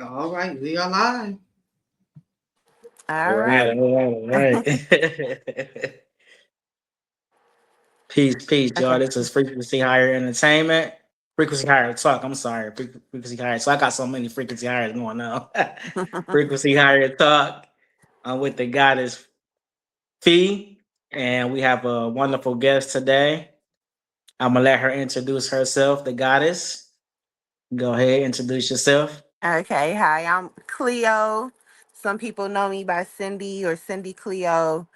All right, we are live. All All right, right. all right, all right. Peace, peace, y'all. Okay. This is Frequency Higher Entertainment. Frequency Higher Talk. I'm sorry. Frequency Higher. So I got so many Frequency Higher going on. Frequency Higher Talk. I'm with the goddess Fee, and we have a wonderful guest today. I'm gonna let her introduce herself, the goddess. Go ahead, introduce yourself. Okay. Hi, I'm Cleo. Some people know me by Cindy or Cindy Cleo.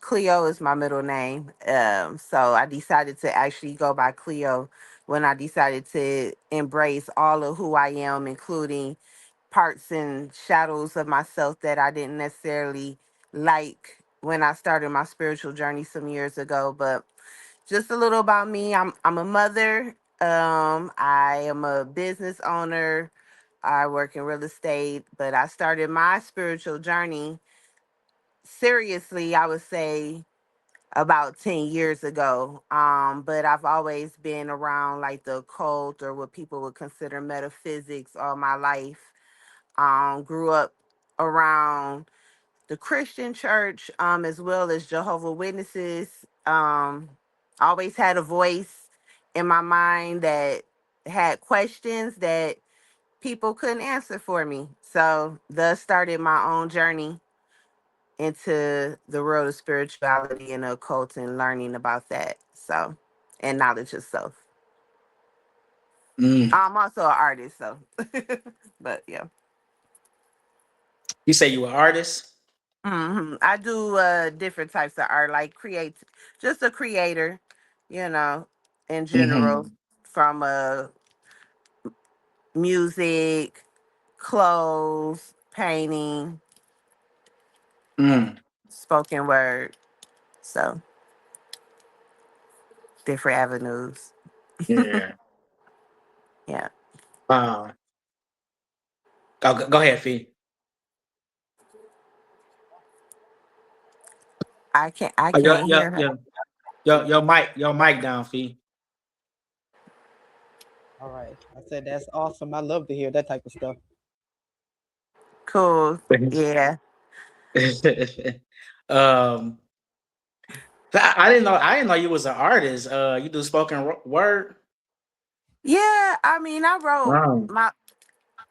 Cleo is my middle name. So I decided to actually go by Cleo when I decided to embrace all of who I am, including parts and shadows of myself that I didn't necessarily like when I started my spiritual journey some years ago. But just a little about me. I'm a mother. I am a business owner. I work in real estate, but I started my spiritual journey seriously, I would say about 10 years ago. But I've always been around like the occult or what people would consider metaphysics all my life. Grew up around the Christian church, as well as Jehovah Witnesses. Always had a voice in my mind that had questions that people couldn't answer for me. So thus started my own journey into the world of spirituality and occult and learning about that. So, and knowledge of self. Mm. I'm also an artist, so but yeah. You say you an artist? I do different types of art, like create, just a creator, you know, in general, Mm-hmm. from music, clothes, painting, Mm. spoken word, so different avenues. Yeah. Yeah, Wow. Go ahead, Fee. I Oh, can't hear her. your mic down, Fee. All right. I said that's awesome. I love to hear that type of stuff. Cool. Yeah. um, I didn't know you was an artist. You do spoken word. Yeah, I mean, Wow.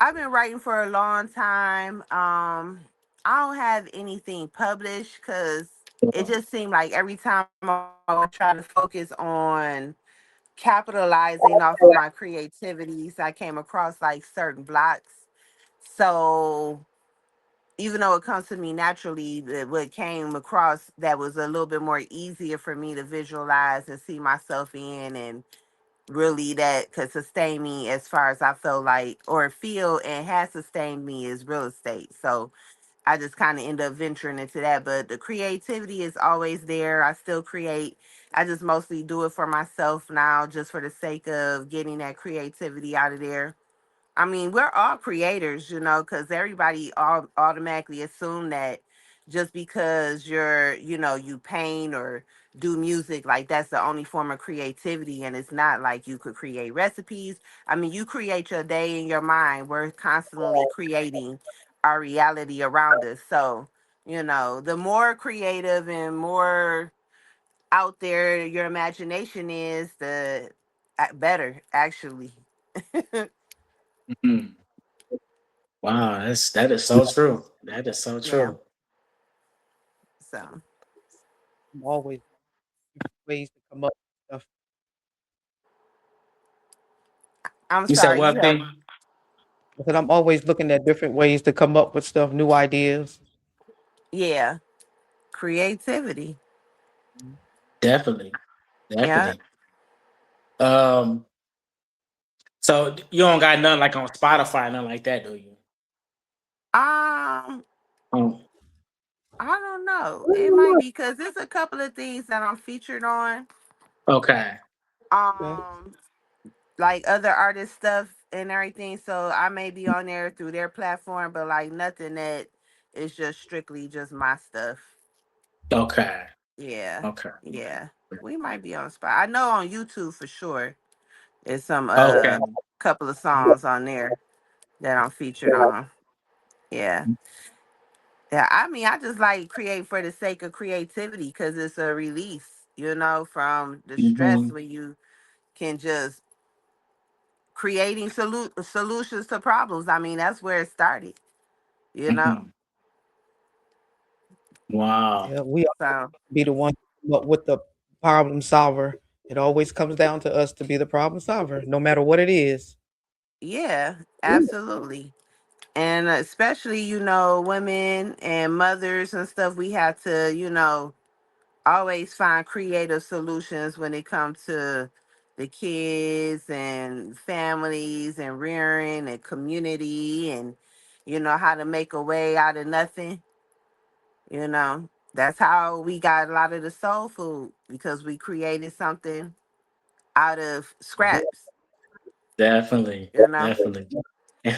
I've been writing for a long time. I don't have anything published because it just seemed like every time I would try to focus on capitalizing off of my creativities, I came across like certain blocks. So even though it comes to me naturally, what came across that was a little bit more easier for me to visualize and see myself in, and really that could sustain me as far as I feel like or feel and has sustained me is real estate. So I just kind of end up venturing into that. But the creativity is always there. I still create. I just mostly do it for myself now, just for the sake of getting that creativity out of there. I mean, we're all creators, because everybody automatically assume that just because you paint or do music, like that's the only form of creativity. And it's not like you could create recipes. I mean, you create your day in your mind. We're constantly creating our reality around us. So, the more creative and more out there your imagination is, the better, actually. Mhm. Wow, that is so true. That is so Yeah. true. So I'm always ways to come up with stuff. I'm You said sorry, you what, have Fee? I said I'm always looking at different ways to come up with stuff, new ideas. yeah, creativity. Definitely, Yeah. definitely. Um, so you don't got nothing like on Spotify, nothing like that, do you? Um, Um, I don't know. It might be because there's a couple of things that I'm featured on. okay, Okay. Um, like other artist stuff and everything. So I may be on there through their platform, but like nothing that is just strictly just my stuff. okay, Yeah. okay, Yeah. We might be on spot. I know on YouTube for sure. There's some okay. couple of songs on there. that I'm featured on. Yeah. Yeah, I mean, I just like create for the sake of creativity because it's a release, from the stress Mm-hmm. when you can just creating solutions to problems. I mean, that's where it started, you know. Mm-hmm. Wow. Yeah, we always So be the one to come up with the problem solver. It always comes down to us to be the problem solver, no matter what it is. yeah, absolutely. And especially, women and mothers and stuff, we have to, always find creative solutions when it comes to the kids and families and rearing and community and how to make a way out of nothing. That's how we got a lot of the soul food because we created something out of scraps. Definitely. you know Definitely.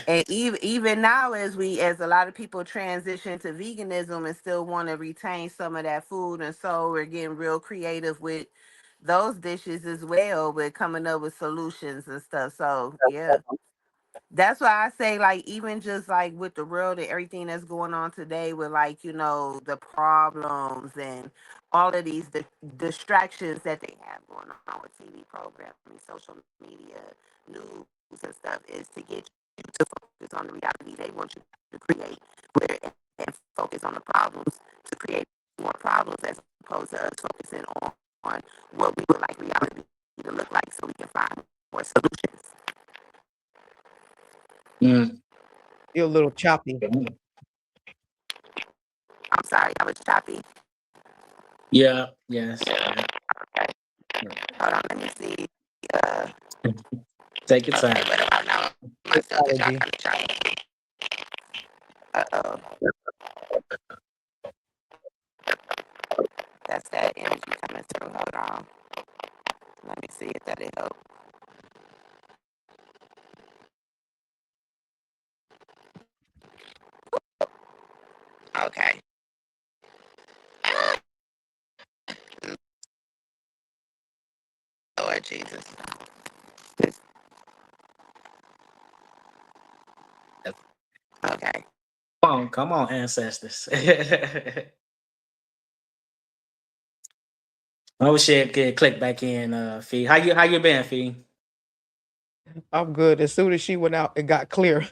and even now, as a lot of people transition to veganism and still want to retain some of that food, and so we're getting real creative with those dishes as well, with coming up with solutions and stuff. So yeah, that's why I say, like, even just like with the world and everything that's going on today, with, like, the problems and all of these distractions that they have going on with TV programming, social media, news and stuff, is to get you to focus on the reality they want you to create, where and focus on the problems to create more problems, as opposed to us focusing on what we would like reality to look like, so we can find more solutions. Mm. You're a little choppy. I'm sorry, I was choppy. Yeah. Yes. Yeah. Hold on, let me see. Uh, Take your okay, time. what about now? Am I It's still just allergy. kind of choppy? Uh-oh. That's that energy coming through. Hold on. Let me see if that'll help. Okay. Lord Jesus. This, okay. Come on, ancestors. Oh shit, get click back in, Fee. How you been, Fee? I'm good. As soon as she went out, it got clear.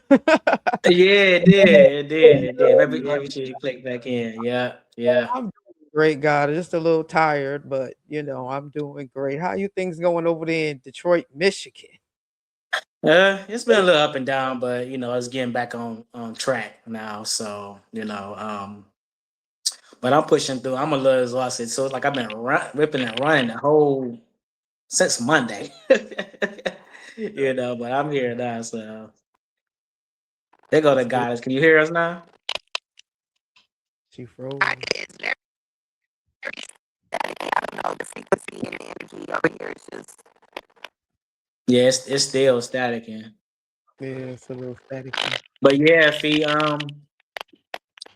Yeah, it did. Maybe she should click back in. Yeah, yeah. I'm doing great, God. Just a little tired, but I'm doing great. How you things going over there in Detroit, Michigan? It's been a little up and down, but it's getting back on track now. So but I'm pushing through. I'm a little exhausted, so it's like I've been ripping and running the whole since Monday. But I'm here now. So they go to That's good. guys. Can you hear us now? She I, frozen. it's very static. I don't know. The frequency and the energy over here is just. Yeah, it's still static. Yeah, it's a little staticky. But yeah, Fee,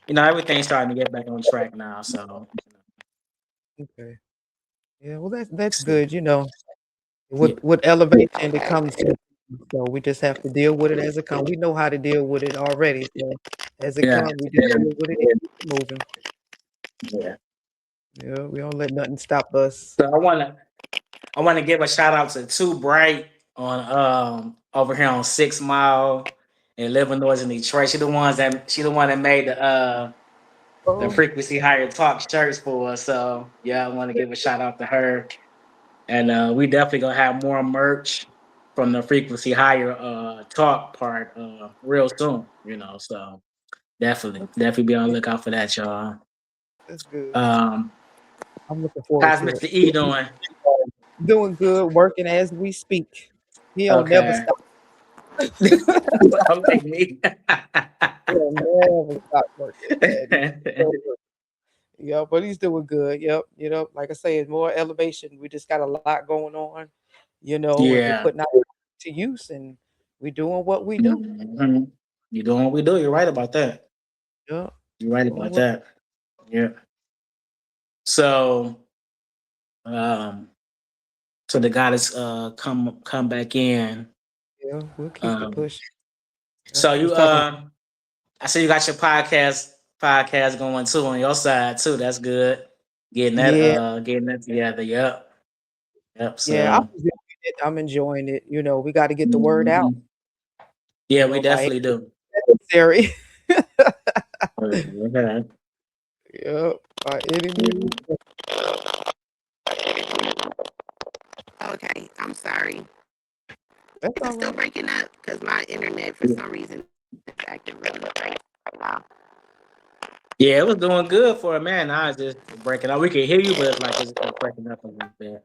everything's starting to get back on track now. So Okay. Yeah, well that's it's- good. yeah, With elevation it Okay. comes to, so we just have to deal with it as it comes. We know how to deal with it already. So as it yeah, comes, we just deal with it and keep it moving. yeah. Yeah, we don't let nothing stop us. So I wanna give a shout out to Too Bright on over here on 6 Mile in Illinois in Detroit. She the one that made the Oh, frequency higher talk shirts for us. So yeah, I want to give a shout out to her. And we definitely gonna have more merch from the frequency higher talk part real soon. So definitely be on the lookout for that, y'all. that's good. Um, I'm looking forward how's to it. Mr. E doing? Doing good, working as we speak. He don't never Okay. stop. Like me. He'll never stop working, man. Yeah, but he's doing good. Yep. Like I say, it's more elevation. We just got a lot going on, and we're Yeah. putting out to use, and we doing what we do. Mhm. You're doing what we do. You're right about that. Yeah. You're right Doing about what that. Yeah. So um so the guy that's come back in. yeah, we'll keep it Um pushing. So We you was talking. I see you got your podcast going too on your side too. That's good. Yeah, Getting that together. Yep. Yep. yeah. I'm So enjoying it. I'm enjoying it. We got to get the word out. mhm. Yeah, we By definitely any do. necessary. Okay. Yep. By any means. Okay, I'm sorry. That's It's all still right. breaking up because my internet for some reason is acting really great right now. Yeah, it was doing good for a man. Now it's just breaking up. We can hear you, but it's like it's breaking up a little bit.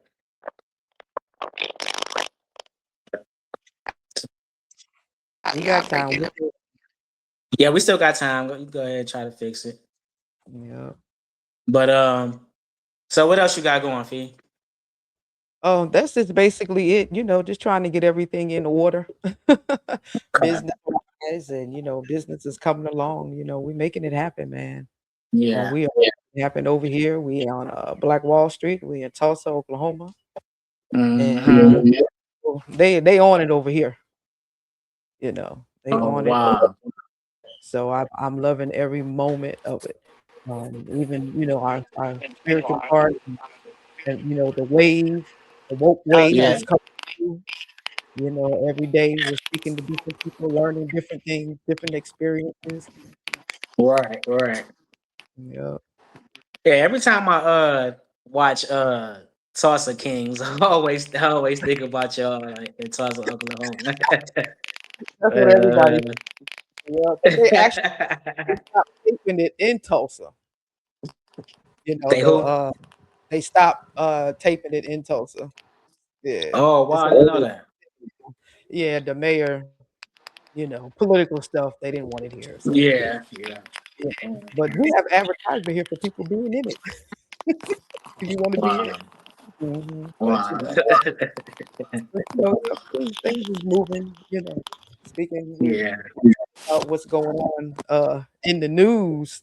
We Y'all got time. breaking up. Yeah, we still got time. Go ahead and try to fix it. Yeah. But so what else you got going, Fee? Oh, that's just basically it. Just trying to get everything in order. Okay. Business wise, and business is coming along. We're making it happen, man. Yeah. We are happen over here. We on Black Wall Street. We in Tulsa, Oklahoma, and Hmm. they on it over here. They Oh on it. wow. So I'm loving every moment of it. Even our spiritual part, and the wave, the woke wave Yeah. Okay. is coming through. Every day we're speaking to different people, learning different things, different experiences. Right. Right. Yeah. Yeah. Every time I watch Tulsa Kings, I always think about y'all in Tulsa, Oklahoma. That's what everybody. uh, Yeah, because they stopped taping it in Tulsa. they who? They stopped taping it in Tulsa. Yeah, Oh it's wow, I a didn't know that. yeah. The mayor, political stuff. They didn't want it here, so Yeah. Yeah. yeah. But we have advertisement here for people being in it. If you want to be in Wow. it. But Wow. things is moving. Speaking with Yeah. what's going on in the news.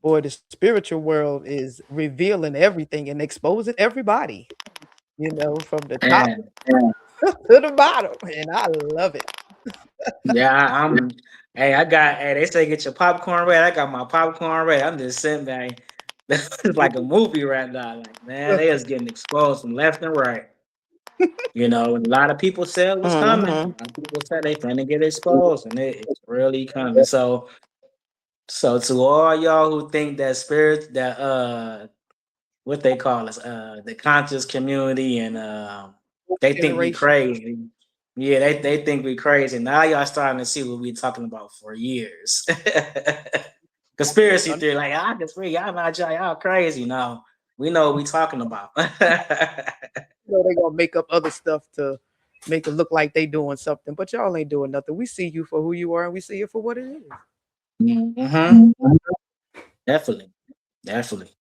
Boy, the spiritual world is revealing everything and exposing everybody. From the top And to the bottom, and I love it. yeah, I'm. Hey, I got. Hey, they say get your popcorn ready. I got my popcorn ready. I'm just sitting back. It's like a movie right now. Like man, they just getting exposed from left and right. And a lot of people said it was coming. Mm-hmm. A lot of people said they finna get exposed, and it's really coming. So to all y'all who think that spirit, that what they call us, the conscious community, and they think we Generation. crazy. Yeah, they think we crazy. Now y'all starting to see what we talking about for years. Conspiracy theory, like I conspiracy, y'all not y'all crazy. No, we know what we talking about. They gonna make up other stuff to make it look like they doing something, but y'all ain't doing nothing. We see you for who you are, and we see you for what it is. Hmm. Definitely, definitely.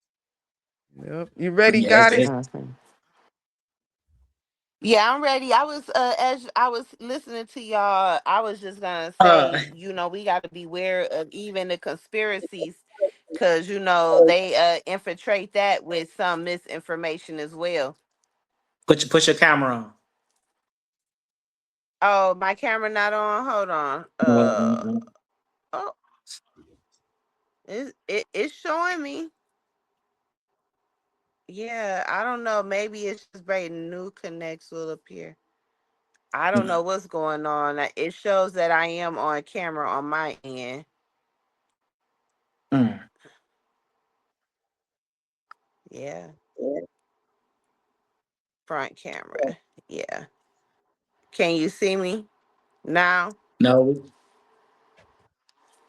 Yep. You ready, Yeah, Goddess? Mm-hmm. Yeah, I'm ready. I was as I was listening to y'all, I was just gonna uh, say, we got to beware of even the conspiracies, because they infiltrate that with some misinformation as well. put your camera on. Oh, my camera not on. Hold on. Mhm. Oh, it's showing me. Yeah, I don't know. Maybe it's just breaking new connects will appear. I don't know what's going on. It shows that I am on camera on my end. Mm. Yeah, front camera. Yeah. Can you see me now? No,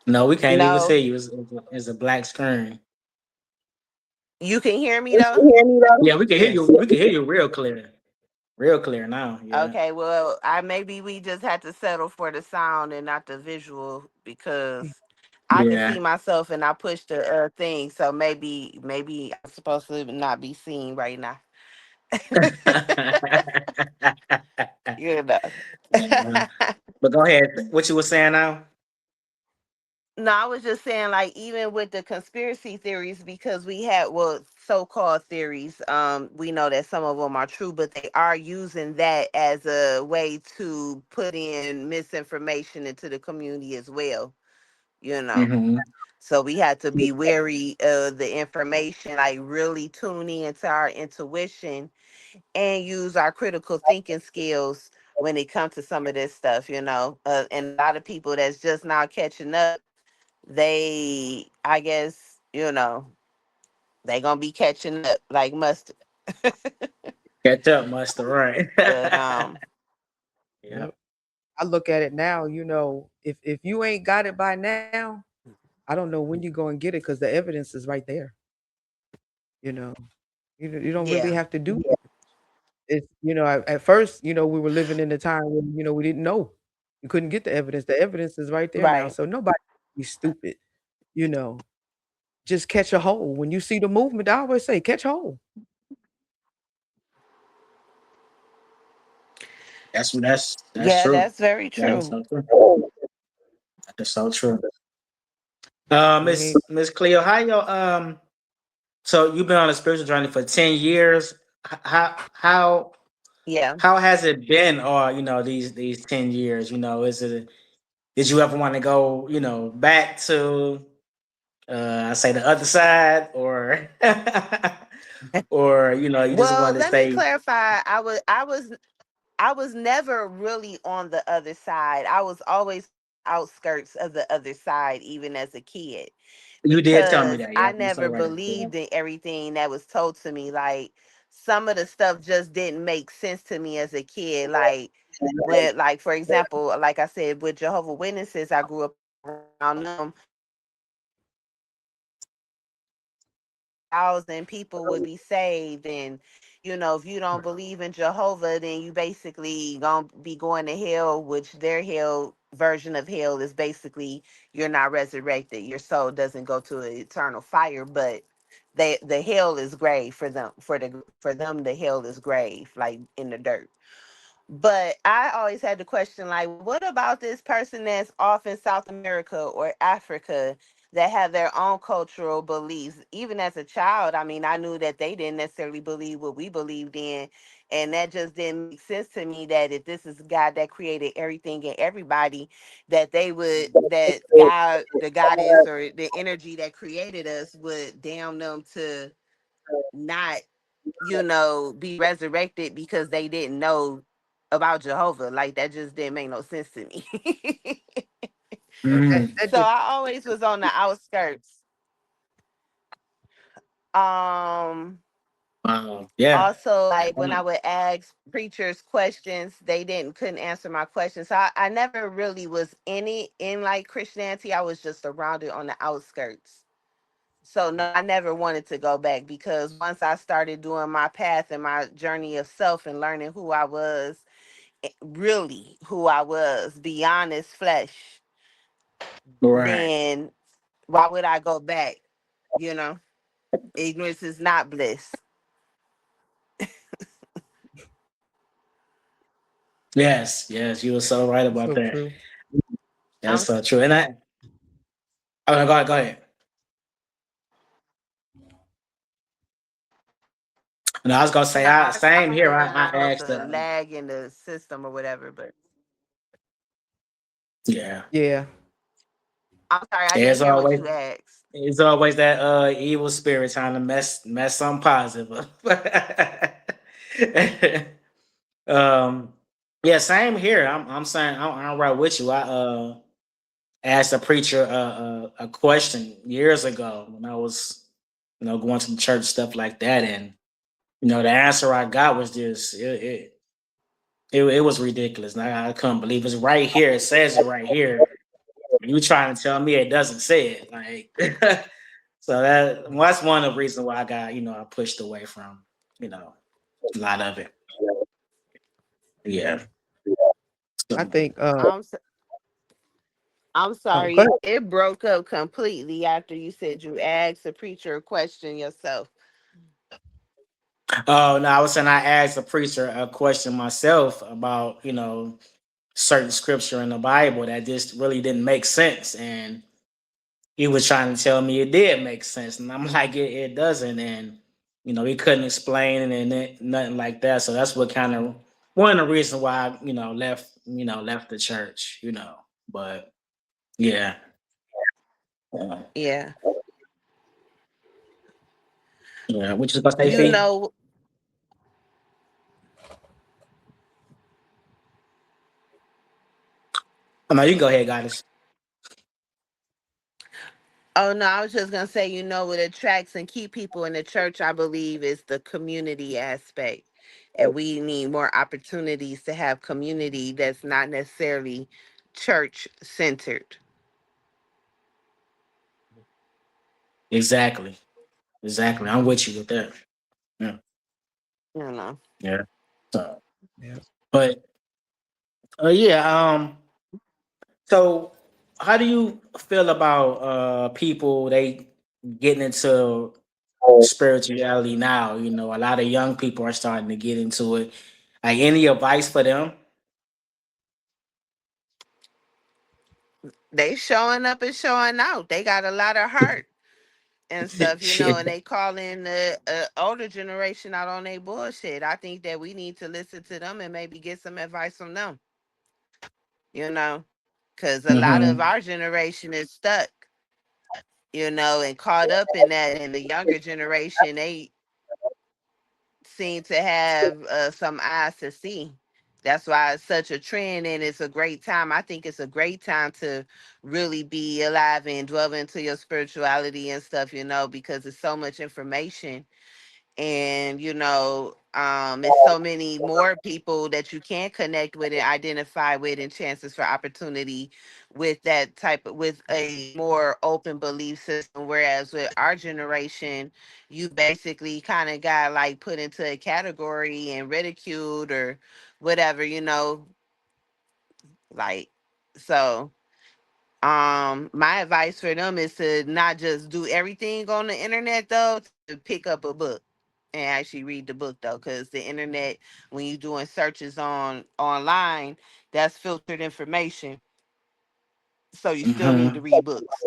no, we can't even No. see you. It's a black screen. You can hear me though? Yeah, we can hear you. Yes. We can hear you real clear now. Yeah, Okay, well, I maybe we just had to settle for the sound and not the visual, because I can see yeah. myself and I pushed the thing, so maybe I'm supposed to not be seen right now. you know. Yeah. But go ahead. What you were saying now? No, I was just saying, like, even with the conspiracy theories, because we had, well, so-called theories, we know that some of them are true, but they are using that as a way to put in misinformation into the community as well, you know. Mm-hmm. So we had to be wary of the information, like really tune in to our intuition and use our critical thinking skills when it comes to some of this stuff, you know. And a lot of people that's just now catching up, they, I guess, you know, they gonna be catching up like mustard. Catch up, Master. Right. But Yeah. Yep. I look at it now, if you ain't got it by now, I don't know when you're going to get it because the evidence is right there. You know, you don't really yeah, have to do it. It's, at first, we were living in a time when, we didn't know. You couldn't get the evidence. The evidence is right there now. right. So nobody be stupid, you know. Just catch a hold. When you see the movement, I always say, catch hold. That's Yeah, true. that's very That is true. so true. That is so true. You ain't Miss Cleo, how you so you've been on a spiritual journey for 10 years. How Yeah. how has it been? Or these 10 years. Is it? Did you ever want to go? Back to I say the other side, or or you just Well, want to let me stay. clarify. I was never really on the other side. I was always on the outskirts of the other side, even as a kid, You did tell me because that. I Yeah, you so never right. believed in everything that was told to me. Like, some of the stuff just didn't make sense to me as a kid. Like, when, like, for example, like I said, with Jehovah Witnesses, I grew up around them. Thousand people would be saved, and if you don't believe in Jehovah, then you basically gonna be going to hell, which their hell version of hell is basically you're not resurrected, your soul doesn't go to an eternal fire, but the hell is grave for them. For them the hell is grave, like in the dirt. But I always had the question, like, what about this person that's off in South America or Africa that have their own cultural beliefs? Even as a child, I mean, I knew that they didn't necessarily believe what we believed in. And that just didn't make sense to me, that if this is God that created everything and everybody, that God, the goddess or the energy that created us, would damn them to not be resurrected because they didn't know about Jehovah. Like, that just didn't make no sense to me. that Mm, that So just I always was on the outskirts. wow. Yeah. Also, like, when I Mm. would ask preachers questions, they didn't couldn't answer my questions. So I never really was in like Christianity. I was just around it on the outskirts. So no, I never wanted to go back, because once I started doing my path and my journey of self and learning who I was, really who I was beyond this flesh, Right. then why would I go back? You know, ignorance is not bliss. Yes. Yes. You were so right about so that. true. That's I'm so true. And I. Oh, no, go ahead. Go ahead. No, I was gonna say, no, I same don't here. know I about asked. the lag in the system or whatever, but Yeah. Yeah. I'm sorry, I didn't There's hear what always you asked. It's always that evil spirit trying to mess something positive up. um yeah, same here. I'm saying I'm right with you. I asked a preacher a question years ago when I was going to the church, stuff like that, and the answer I got was just it was ridiculous. And I couldn't believe it's right here. It says it right here. You trying to tell me it doesn't say it, like so that's one of the reasons why I got I pushed away from a lot of it. Yeah. I So, think I'm s- I'm oh, go sorry, ahead. it broke up completely after you said you asked the preacher a question yourself. oh no, I was saying I asked the preacher a question myself about certain scripture in the Bible that just really didn't make sense, and he was trying to tell me it did make sense, and I'm like, it doesn't, and he couldn't explain it and nothing like that. So that's what kind of one of the reasons why I, left the church. But yeah, yeah, Yeah. yeah. Which is about to say, You Fee? know, Oh, no, you can go ahead, goddess. oh no, I was just gonna say, what attracts and keep people in the church, I believe, is the community aspect. And we need more opportunities to have community that's not necessarily church centered. Exactly, exactly. I'm with you with that. Yeah, You know. yeah. So, Yeah. but yeah. So, how do you feel about people they getting into spirituality now? A lot of young people are starting to get into it. Like, any advice for them? They showing up and showing out. They got a lot of heart and stuff, and Shit. they calling the older generation out on their bullshit. I think that we need to listen to them and maybe get some advice from them, you know, because a lot of Hmm. our generation is stuck, and caught up in that. And the younger generation, they seem to have some eyes to see. That's why it's such a trend, and it's a great time. I think it's a great time to really be alive and dwell into your spirituality and stuff, because it's so much information, and it's so many more people that you can connect with and identify with, and chances for opportunity with that type of, with a more open belief system. Whereas with our generation, you basically kind of got like put into a category and ridiculed or whatever, like. So my advice for them is to not just do everything on the internet, though, to pick up a book and actually read the book, though, because the internet, when you're doing searches on online, that's filtered information, so you still need to Hmm. read books.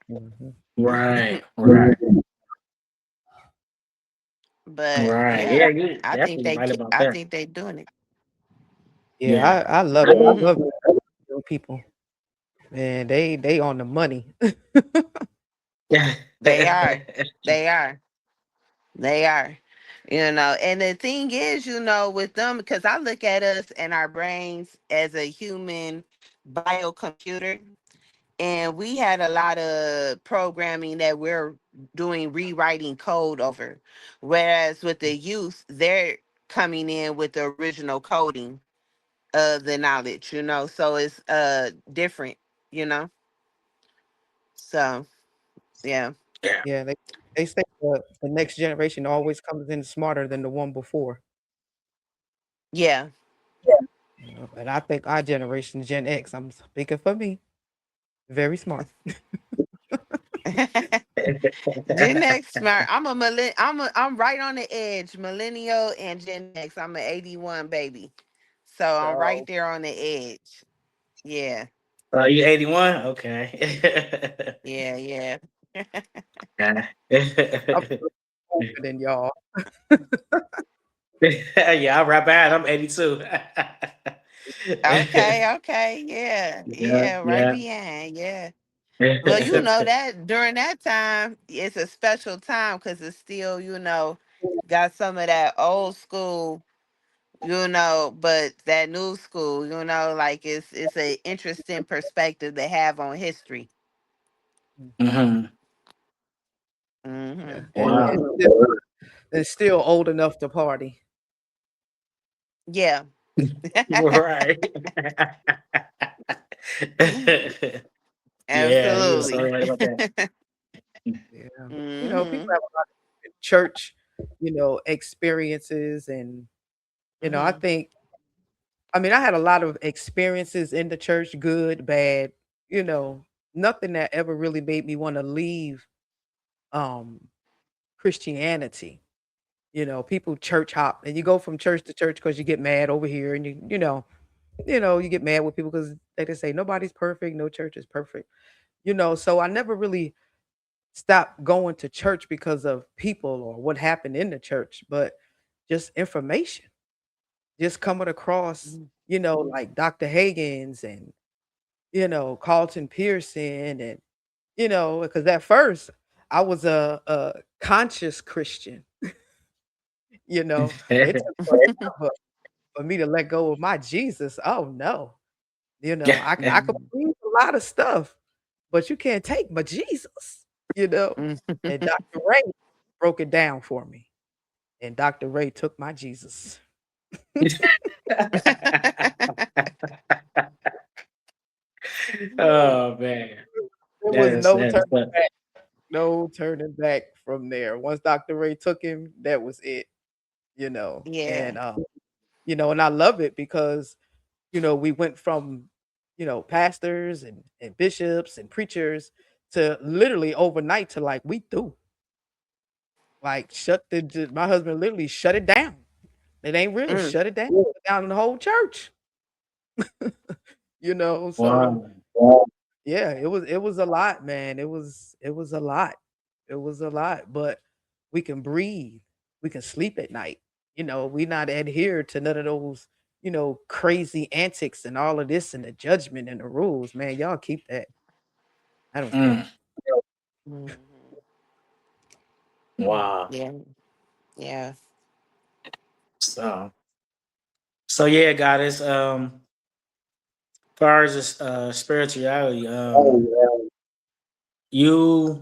Mhm. Right, right, But right. yeah, Yeah, you're definitely right about I that. think they doing it. Yeah, Yeah. I love it. I Hmm. love young people. Man, they on the money. They are. They are. They are. And the thing is, with them, because I look at us and our brains as a human biocomputer, and we had a lot of programming that we're doing rewriting code over. Whereas with the youth, they're coming in with the original coding of the knowledge, so it's different, you know. So yeah. Yeah. Yeah, they say the next generation always comes in smarter than the one before. Yeah. And I think our generation, Gen X, I'm speaking for me, very smart. Gen X smart. I'm right on the edge, millennial and Gen X. I'm an 81 baby. So I'm right So there on the edge. Yeah. You 81? Okay. Yeah, yeah. Yeah. I'm older than y'all. Yeah, I'm right behind. I'm 82. Okay, okay. Yeah. Yeah, Yeah, right yeah. behind. Yeah. Well, that during that time, it's a special time because it's still, got some of that old school, but that new school, like it's an interesting perspective to have on history. Mhm. Hmm. Yeah, Hmm. and Wow. it's still old enough to party. Yeah. Right. Yeah, you're so Absolutely. right about that. Yeah, but, people Hmm. have a lot of church, experiences, and I Hmm. think, I mean, I had a lot of experiences in the church, good, bad, you know, nothing that ever really made me want to leave um Christianity. People church hop and you go from church to church because you get mad over here and you get mad with people because they just say nobody's perfect, no church is perfect. So I never really stopped going to church because of people or what happened in the church, but just information, just coming across, Mm. like Dr. Hagen's and, Carlton Pearson and, because at first I was a conscious Christian, it took forever for me to let go of my Jesus. Oh no. I could Mm. believe a lot of stuff, but you can't take my Jesus, you know? Mm. And Dr. Ray broke it down for me, and Dr. Ray took my Jesus. Yeah, Oh man, there was no that's turning back, no turning back from there. Once Dr. Ray took him, that was it, Yeah. and I love it because, we went from, pastors and bishops and preachers to literally overnight to like, we through. Like, my husband literally shut it down. It ain't real. Mm. Shut it down. Shut down the whole church. So wow. yeah, it was a lot, man. It was a lot. It was a lot, but we can breathe. We can sleep at night. We not adhere to none of those, crazy antics and all of this and the judgment and the rules, man. Y'all keep that. I don't care. Mm, Mhm. wow. Yeah. Yeah. So yeah, goddess. Far as this, spirituality, you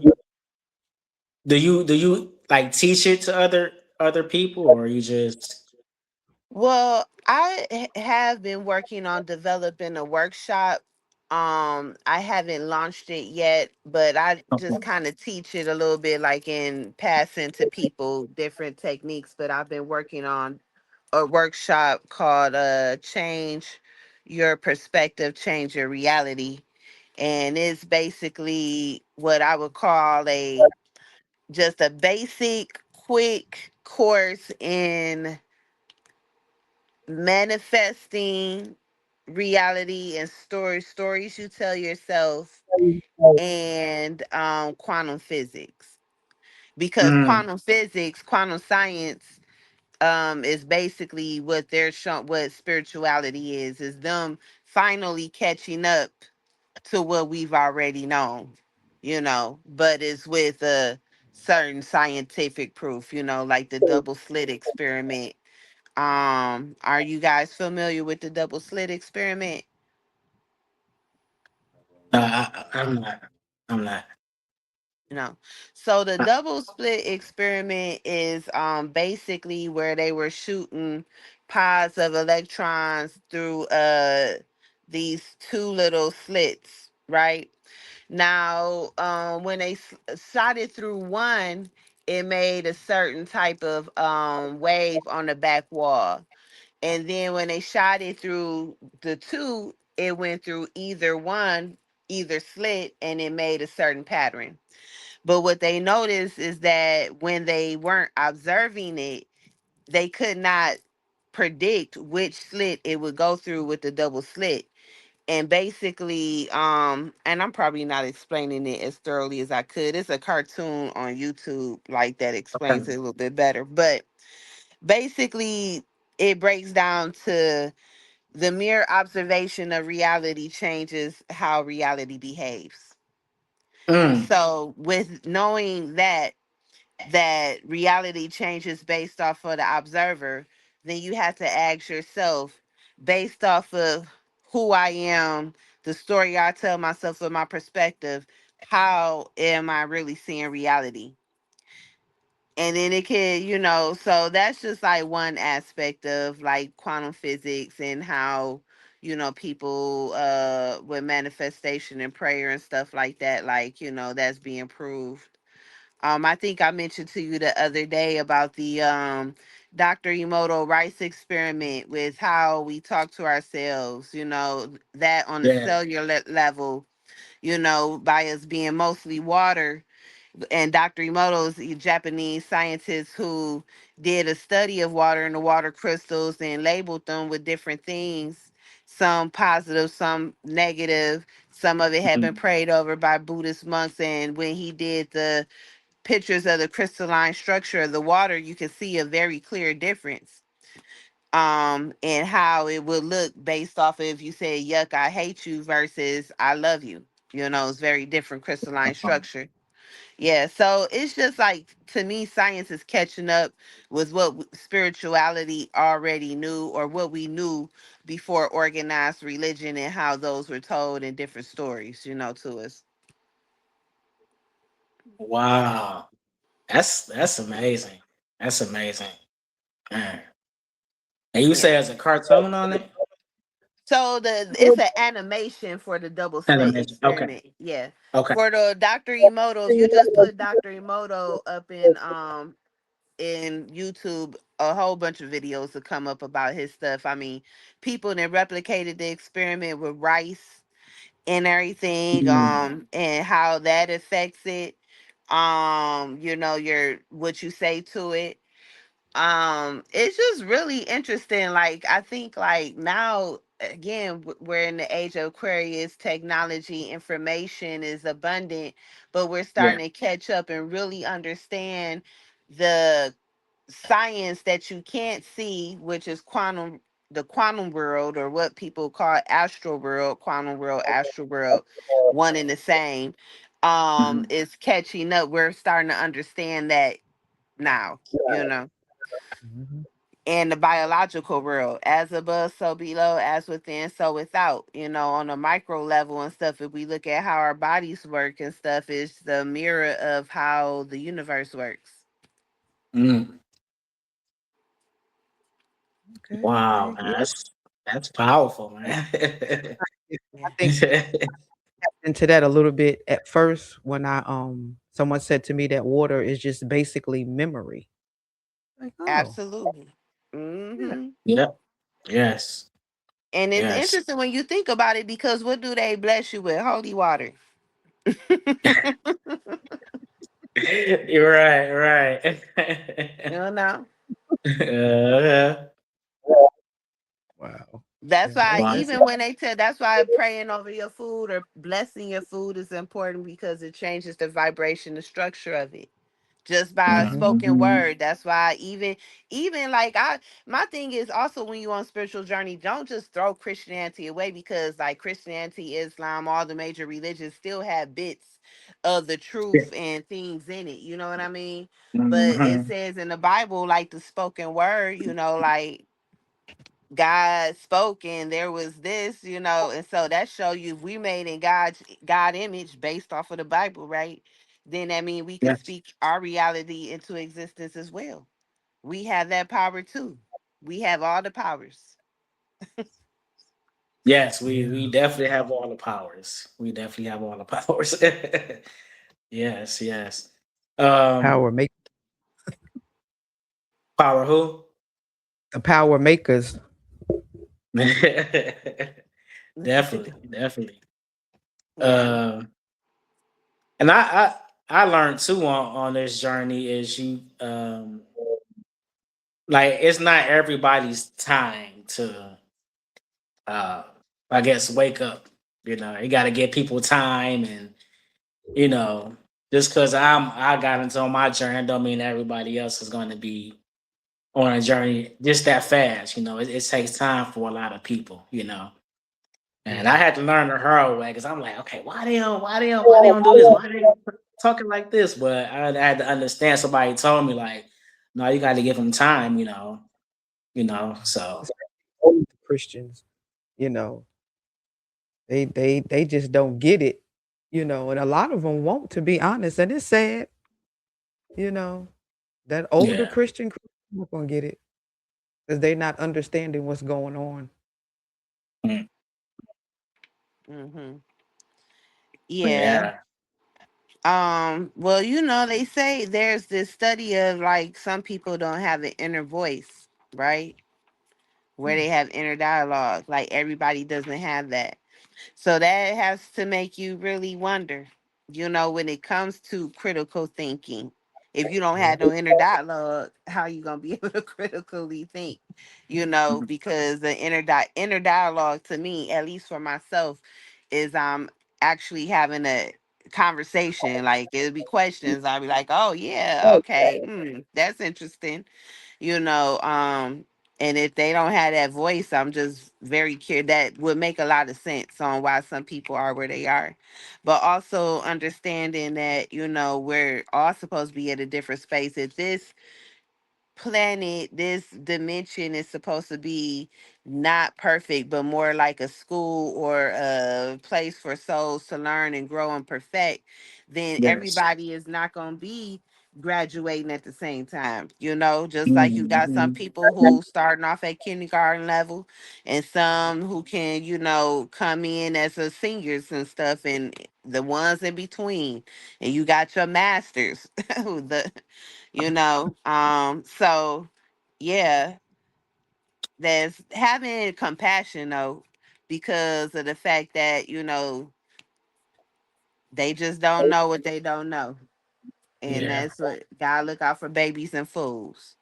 do you like teach it to other people, or you just Well, have been working on developing a workshop. I haven't launched it yet, but I just kind of teach it a little bit, like in passing to people different techniques. But I've been working on a workshop called "Change Your Perspective, Change Your Reality," and it's basically what I would call a just a basic, quick course in manifesting reality and stories you tell yourself, and quantum physics, because mm, quantum science is basically what they're showing, what spirituality is them finally catching up to what we've already known, but it's with a certain scientific proof, like the double slit experiment. Are you guys familiar with the double slit experiment? I'm not. I'm not. No. So the double split experiment is basically where they were shooting pods of electrons through these two little slits, right? Now, when they shot it through one, it made a certain type of wave on the back wall. And then when they shot it through the two, it went through either slit, and it made a certain pattern. But what they noticed is that when they weren't observing it, they could not predict which slit it would go through with the double slit. And basically, and I'm probably not explaining it as thoroughly as I could. It's a cartoon on YouTube like that explains it a little bit better. But basically, it breaks down to the mere observation of reality changes how reality behaves. Mm, So, with knowing that reality changes based off of the observer, then you have to ask yourself, based off of who I am, the story I tell myself from my perspective, how am I really seeing reality? And then it could, so that's just like one aspect of like quantum physics and how, people with manifestation and prayer and stuff like that, like, that's being proved. I think I mentioned to you the other day about the Dr. Emoto Rice experiment with how we talk to ourselves, that on the yeah. cellular level, by us being mostly water. And Dr. Emoto's a Japanese scientist who did a study of water and the water crystals and labeled them with different things, some positive, some negative. Some of it had been Mhm. prayed over by Buddhist monks, and when he did the pictures of the crystalline structure of the water, you can see a very clear difference and how it would look based off of if you say yuck I hate you versus I love you. It's very different crystalline structure. Yeah, so it's just like, to me, science is catching up with what spirituality already knew, or what we knew before organized religion, and how those were told in different stories, to us. Wow. That's amazing. That's amazing. Man. And you say Yeah. there's a cartoon on it? So it's an animation for the double slit Animation. Okay. experiment. Yeah. Okay. For the Dr. Emoto, if you just put Dr. Emoto up in YouTube, a whole bunch of videos will come up about his stuff. I mean, people that replicated the experiment with rice and everything, Mm. and how that affects it. Your what you say to it. It's just really interesting. Like, I think, like, now again, we're in the age of Aquarius. Technology, information is abundant, but we're Yeah. starting to catch up and really understand the science that you can't see, which is the quantum world, or what people call astral world, quantum world, astral world, one and the same. Mhm. Is catching up. We're starting to understand that now, you know. Mhm. And the biological world, as above, so below, as within, so without, on a micro level and stuff. If we look at how our bodies work and stuff, is the mirror of how the universe works. Mm. Okay, Wow, okay, man, yeah. that's powerful, man. I think into that a little bit at first when someone said to me that water is just basically memory. Like, oh, Absolutely. yeah. Yep. Yes. And it's Yes. interesting when you think about it, because what do they bless you with? Holy water. You're right, right. you know uh, Wow. That's Yeah, why, that's even when they tell, that's why praying over your food or blessing your food is important, because it changes the vibration, the structure of it, just by a mhm. spoken mhm. word. That's why, even like, my thing is also, when you're on spiritual journey, don't just throw Christianity away, because like Christianity, Islam, all the major religions still have bits of the Yeah. truth and things in it. You know what I mean? But it Mhm. says in the Bible, like the spoken word, like God spoke and there was this, and so that show you, if we made in God image based off of the Bible, right? Then that means we could Yes. speak our reality into existence as well. We have that power too. We have all the powers. Yes, we Yeah. definitely have all the powers. We definitely have all the powers. Yes, yes. Um, Power make power who? the power makers. Definitely, definitely. Yeah. Um, and I learned too on this journey is you like it's not everybody's time to uh I guess wake up. You got to give people time, and you know just because I got into my journey don't mean everybody else is going to be on a journey just that fast. It takes time for a lot of people. And I Yeah. had to learn the hard way because I'm like, okay, why they don't do this? Why they talking like this? But I had to understand. Somebody told me like, no, you got to give them time. So Especially older Christians, you know, they just don't get it, and a lot of them won't, to be honest, and it's sad, you know, that older yeah, Christian not gonna get it because they're not understanding what's going on. mm, Hmm. Yeah. yeah, Well, they say there's this study of, like, some people don't have an inner voice, right? Where Hmm. they have inner dialogue. Like, everybody doesn't have that. So that has to make you really wonder, when it comes to critical thinking. If you don't have no inner dialogue, how you gonna be able to critically think? Because the inner dialogue to me, at least for myself, is actually having a conversation. Like it'll be questions. I'll be like, oh yeah, okay, that's interesting. you know um and if they don't have that voice, I'm just very curious. That would make a lot of sense on why some people are where they are, but also understanding that we're all supposed to be at a different space. If this planet, this dimension is supposed to be not perfect, but more like a school or a place for souls to learn and grow and perfect, then Yes. everybody is not going to be graduating at the same time. Just like you got some Mm-hmm. people who starting off at kindergarten level and some who can, come in as a seniors and stuff, and the ones in between. And you got your masters, the so yeah, there's having compassion though, because of the fact that they just don't know what they don't know, and Yeah. that's what gotta look out for babies and fools.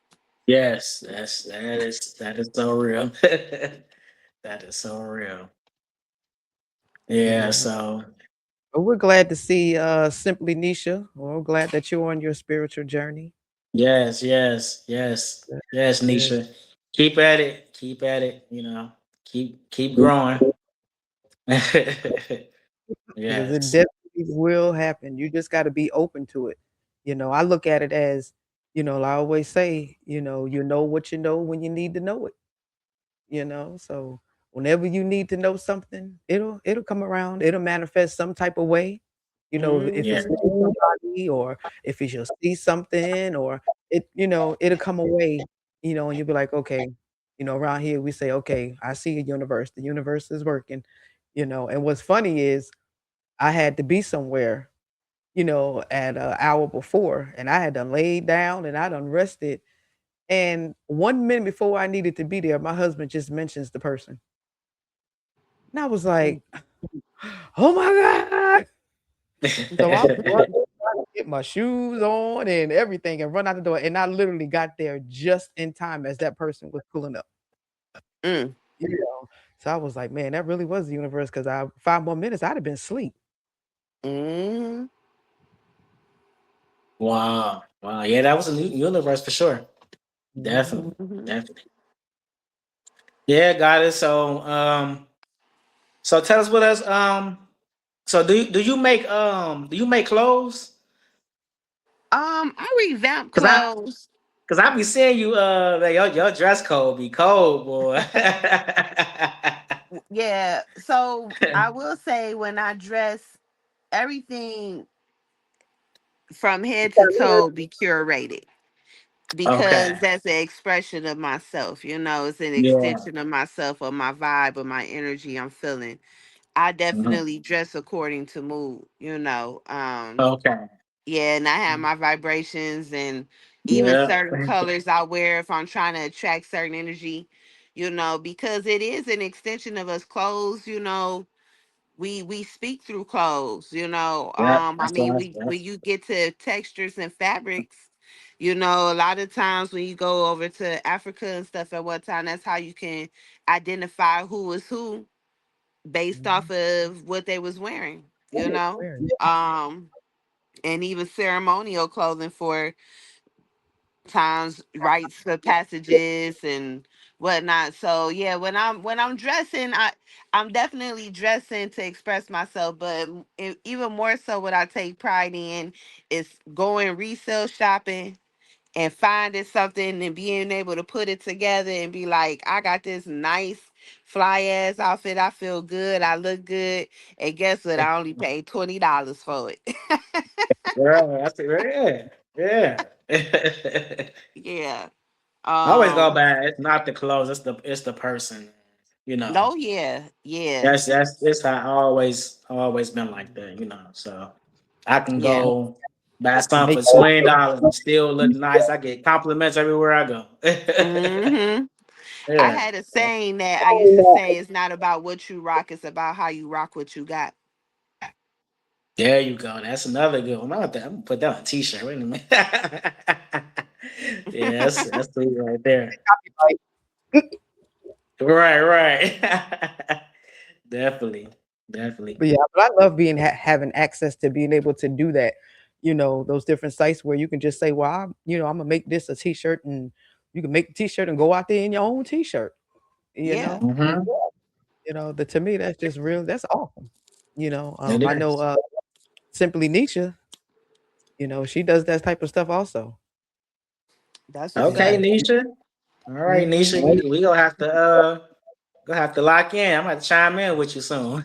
Yes. That is so real. That is so real. Yeah. Yeah. So But we're glad to see Simply Nisha. We're glad that you're on your spiritual journey. yes, yes, yes, Yeah. yes, Yes. Nisha. Keep at it. Keep at it. Keep growing. Because it Yes. definitely will happen. You just got to be open to it. I look at it as, I always say, you know what you know when you need to know it. So whenever you need to know something, it'll come around, it'll manifest some type of way. If Yeah. it's Hmm. through somebody, or if it's you'll see something, or it'll come away, and you'll be like, okay, around here we say, okay, I see a universe, the universe is working. And what's funny is I had to be somewhere, at an hour before, and I had done laid down and I done rested, and 1 minute before I needed to be there, my husband just mentions the person. And I was like, "Oh my god." So I'm running, trying to get my shoes on and everything and run out the door, and I literally got there just in time as that person was pulling up, Mm. you know? So I was like, "Man, that really was the universe." Because 5 more minutes, I'd have been asleep. Hmm. Wow. Wow. Yeah, that was a new universe for sure. Mhm. Definitely. Hmm. Definitely. Yeah, got it. So tell us what else. So do you make clothes? I revamp Cause I clothes. cause I be seeing you like, your dress code be cold, boy. Yeah, so I will say, when I dress, everything from head to toe be curated, because Okay. that's an expression of myself. It's an Yeah. extension of myself, or my vibe, or my energy I'm feeling. I Mhm. definitely dress according to mood. Okay. Yeah, and I have my vibrations, and even Yeah. certain colors I wear if I'm trying to attract certain energy, because it is an extension of us. Clothes, we speak through clothes. Yeah. I That's mean, what we when you get to textures and fabrics, a lot of times when you go over to Africa and stuff at one time, that's how you can identify who is who based off Mhm. of what they was wearing. you know Wearing it. um and even ceremonial clothing for times, rites of passages and whatnot. So yeah, when I'm dressing, I'm definitely dressing to express myself. But even more so, what I take pride in is going resale shopping and finding something and being able to put it together and be like, I got this nice fly ass outfit. I feel good. I look good. And guess what? I only paid $20 for it. Yeah, that's it. Yeah. Yeah. Yeah. I always go Um. back. It's not the clothes. It's the person. You know. No. Yeah. Yeah. That's how I always been like that. So I can Yeah. go buy To something make for $20 and still look nice. I get compliments everywhere I go. Hmm. I Yeah. had a saying that I used to say, it's not about what you rock, it's about how you rock what you got. There you go. That's another good one. I'm gonna put that on a t-shirt. Wait a minute. Yeah, that's sweet right there. Copyright. Right, right. Definitely, definitely. But yeah, but I love being having access to being able to do that. Those different sites where you can just say, "Well, I'm gonna make this a T-shirt," and you can make the T-shirt and go out there in your own T-shirt. Yeah. And Mm-hmm. to me, that's just real. That's awesome. It I know is. Simply Nisha. She does that type of stuff also. That's what's Okay, up. And Nisha. All right, Nisha. mhm, We gonna have to lock in. I'm gonna have to chime in with you soon.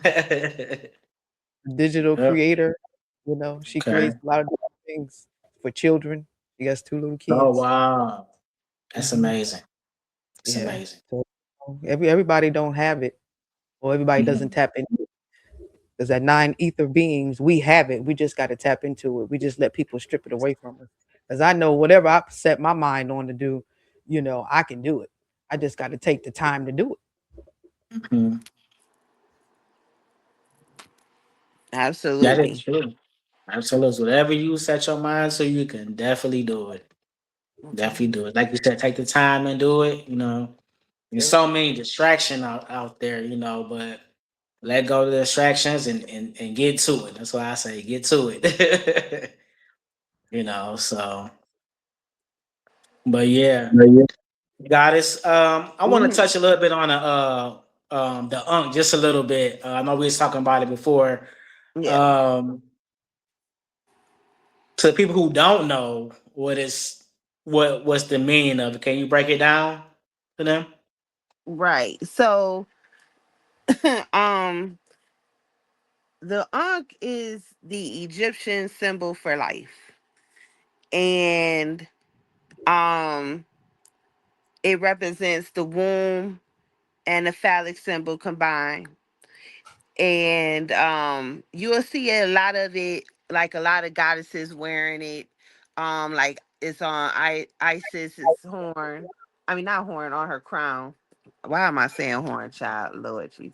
digital Yep. creator. She Okay. creates a lot of different things for children. She has two little Oh kids. wow. That's hmm amazing. It's Yeah. amazing. So everybody don't have it, or everybody doesn't Mhm. tap into it. Because at nine ether beings, we have it. We just got to tap into it. We just let people strip it away from us. Because I know whatever I set my mind on to do, I can do it. I just got to take the time to do it. Mhm. That is Absolutely. true. Absolutely. Whatever you set your mind to, you can definitely do it. Definitely do it. Like you said, take the time and do it. There's Yep. so many distractions out there, but let go of the distractions and get to it. That's why I say get to it. So but yeah. Goddess, I want to Hmm. touch a little bit on the unk just a little bit. I know we was talking about it before. Yeah. Um to people who don't know what's the meaning of it, can you break it down to them? Right. So, um, the Ankh is the Egyptian symbol for life, and um, it represents the womb and the phallic symbol combined. And you will see a lot of it, like a lot of goddesses wearing it. Like it's on Isis's horn. I mean, not horn, on her crown. Why am I saying horn, child? Lord Jesus.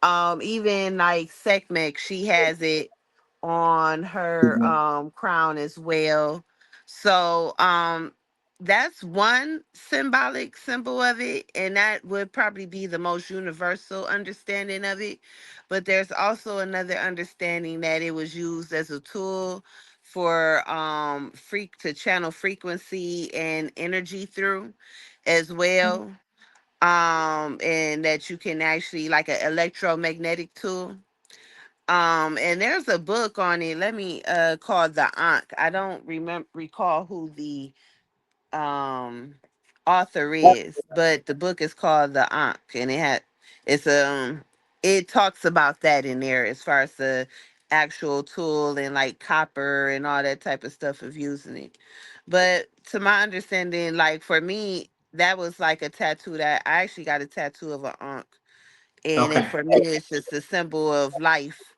Um, even like Sekhmet, she has it on her Mhm. crown as well. So that's one symbolic symbol of it, and that would probably be the most universal understanding of it. But there's also another understanding that it was used as a tool for freak to channel frequency and energy through as well. And that you can actually, like, an electromagnetic tool. And there's a book on it. Let me called The Ankh. I don't recall who the um author is, but the book is called The Ankh, and it's it talks about that in there as far as the actual tool and like copper and all that type of stuff of using it. But to my understanding, like for me, that was like a tattoo that I actually got a tattoo of an Ankh, and it Okay. for me it's just a symbol of life,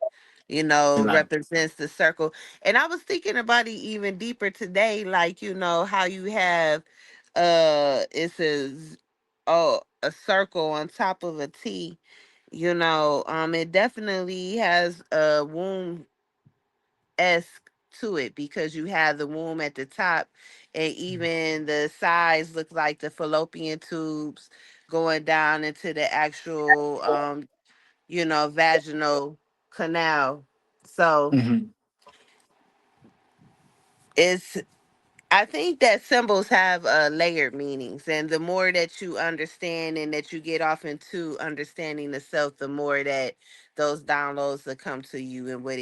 And like, represents the circle. And I was thinking about it even deeper today, like, how you have it says, oh, a circle on top of a T. It definitely has a womb esque to it, because you have the womb at the top, and even the sides look like the fallopian tubes going down into the actual vaginal canal. So mhm. it's I think that symbols have layered meanings, and the more that you understand and that you get off into understanding the self, the more that those downloads will come to you and what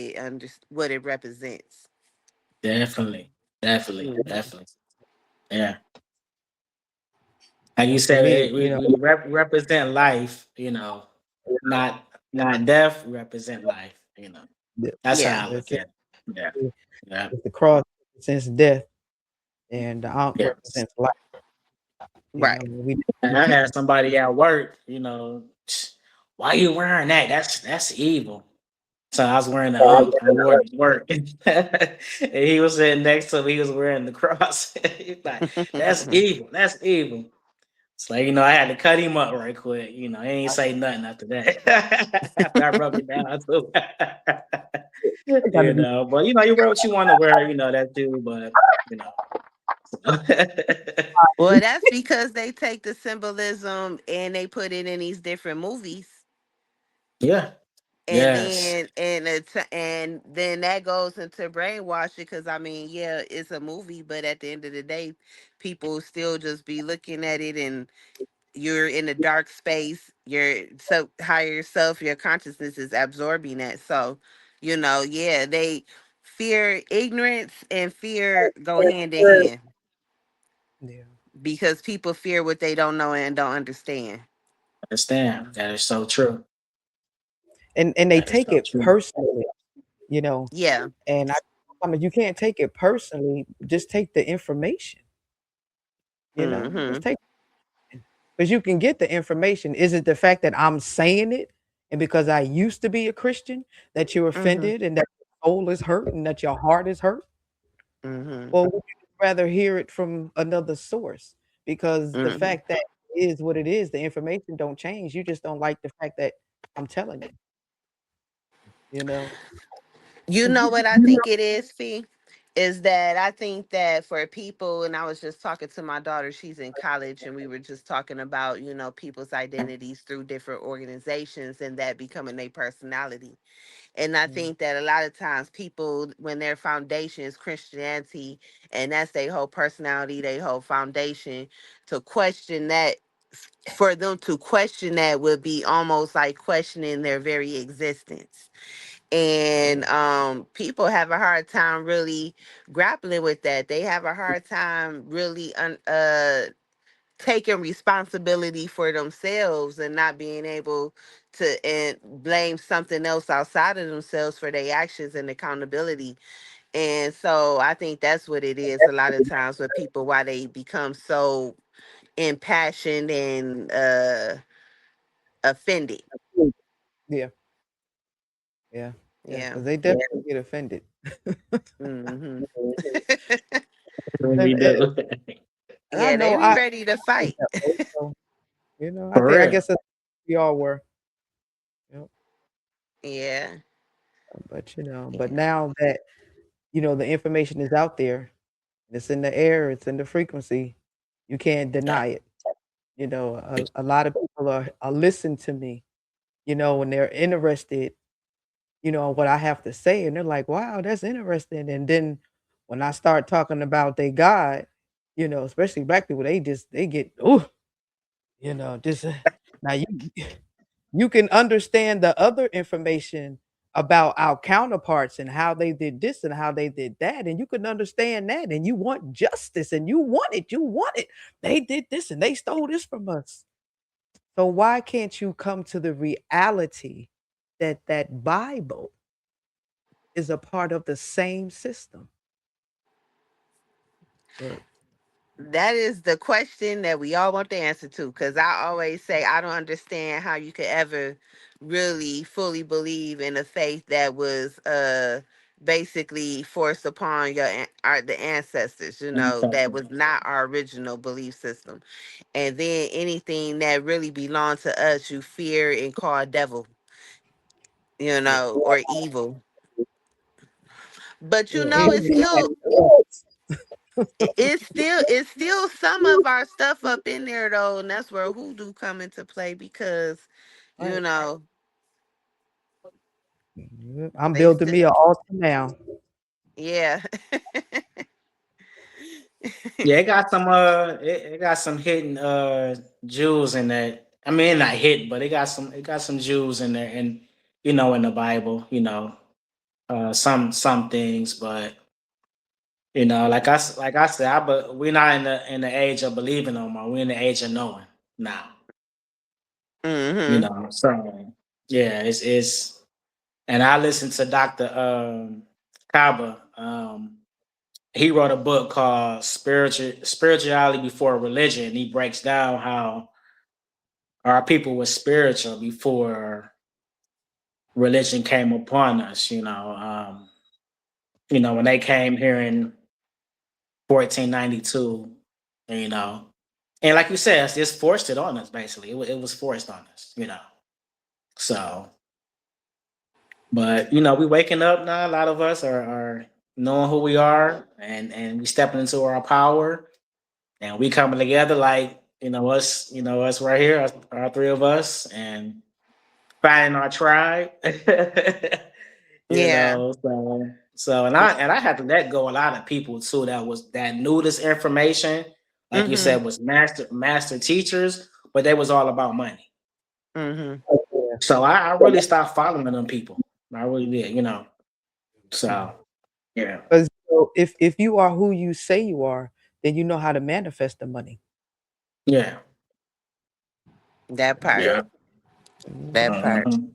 it represents. Definitely, definitely, Mhm. definitely. Yeah, like you And for said, me, we represent life. Not not death. We represent life. the, That's Yeah. how I look at it. Yeah, yeah, the cross represents death, and the ankh yes. represents life. Right. And We I teach. had somebody at work. Why you wearing that? That's evil. So I was wearing the I wore it to work, and he was sitting next to me. He was wearing the cross. He's like, "That's evil. That's evil." It's like, I had to cut him up right quick. He ain't say nothing after that. After I broke it down too. I gotta be But you wear what you want to wear, that too, but you know. Well, that's because they take the symbolism and they put it in these different movies. Yeah. And Yes. then that goes into brainwashing because I mean, yeah, it's a movie, but at the end of the day, people still just be looking at it, and you're in a dark space. Your higher self, your consciousness is absorbing that. So, yeah, they fear ignorance and fear go hand in hand yeah. because people fear what they don't know and don't understand. Understand. That is so true. And they That is take so it true. personally, you know. Yeah. And I mean, you can't take it personally. Just take the information, just Mm-hmm. take because you can get the information. Is it the fact that I'm saying it, and because I used to be a Christian, that you're Mm-hmm. offended and that your soul is hurt and that your heart is hurt? Mm-hmm. Or would you rather hear it from another source? Because the Mm-hmm. fact that it is what it is, the information don't change. You just don't like the fact that I'm telling you, you know? You know what I think it is, Fee? Is that I think that for people, and I was just talking to my daughter, she's in college, and we were just talking about, people's identities through different organizations and that becoming their personality. And I Mm, think that a lot of times people, when their foundation is Christianity and that's their whole personality, their whole foundation, to question that, for them to question that would be almost like questioning their very existence. And yeah, people have a hard time really grappling with that. They have a hard time really taking responsibility for themselves and not being able to and blame something else outside of themselves for their actions and accountability. And so I think that's what it is a lot of times with people, why they become so impassioned and offended. yeah, yeah, yeah. Yeah. Because they definitely get offended. Hmm. And, We and, do. and I Yeah, they know be I ready to was fight. that way, so, For I real. guess we all were, you know, Yeah. but but Yeah. now that the information is out there, it's in the air, it's in the frequency, you can't Yeah. deny it. A lot of people are listen to me, when they're interested, in what I have to say, and they're like, "Wow, that's interesting." And then when I start talking about they God, especially black people, they get, oh, just now you can understand the other information about our counterparts and how they did this and how they did that, and you can understand that, and you want justice, and you want it. They did this and they stole this from us. So why can't you come to the reality that that Bible is a part of the same system? But That is the question that we all want the answer to. Because I always say, I don't understand how you could ever really fully believe in a faith that was basically forced upon the ancestors, that was not our original belief system. And then anything that really belonged to us, you fear and call devil, yeah, or evil. But yeah, it's anything that still it's still some of our stuff up in there though, and that's where hoodoo come into play because you right. know Yeah, I'm they building still, me an altar now. yeah. Yeah, it got some hidden jewels in that. I mean, not hidden, but it got some jewels in there, and in the Bible, some things, but like I said, but we're not in the age of believing no more. We're in the age of knowing now. Hmm. So yeah, it's and I listened to Doctor Kaba. He wrote a book called Spirituality Before Religion. And he breaks down how our people were spiritual before religion came upon us. When they came here in 1492, you know. And like you said, it's just forced it on us. Basically, it was forced on us. So, but we waking up now. A lot of us are knowing who we are, and we stepping into our power, and we coming together like us right here, our three of us, and finding our tribe. Yeah. So and I had to let go a lot of people too that knew this information, like you Mhm. said, was master teachers, but they was all about money. Mhm. Yeah. So I really stopped following them people. I really did. So yeah, Because if you are who you say you are, then you know how to manifest the money. yeah, That part. yeah, That Mhm. part. mhm,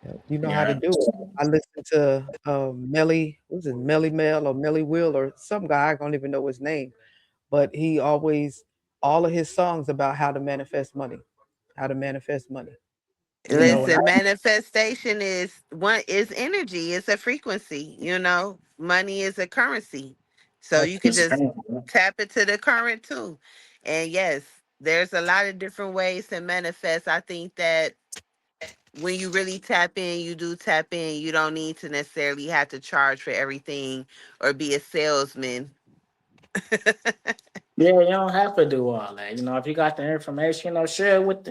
Yep, you know how to yeah, do it. I listened to Melly, what was it, Melly Mel or Melly Will or some guy, I don't even know his name, but he always all of his songs about how to manifest money, how to manifest money. mm, And I Listen, manifestation is energy. It's a frequency. Money is a currency, so that's you can true. it's just crazy. tap into the current too. And yes, there's a lot of different ways to manifest. I think that when you really tap in, you do tap in. You don't need to necessarily have to charge for everything or be a salesman. Yeah, you don't have to do all that. If you got the information, share with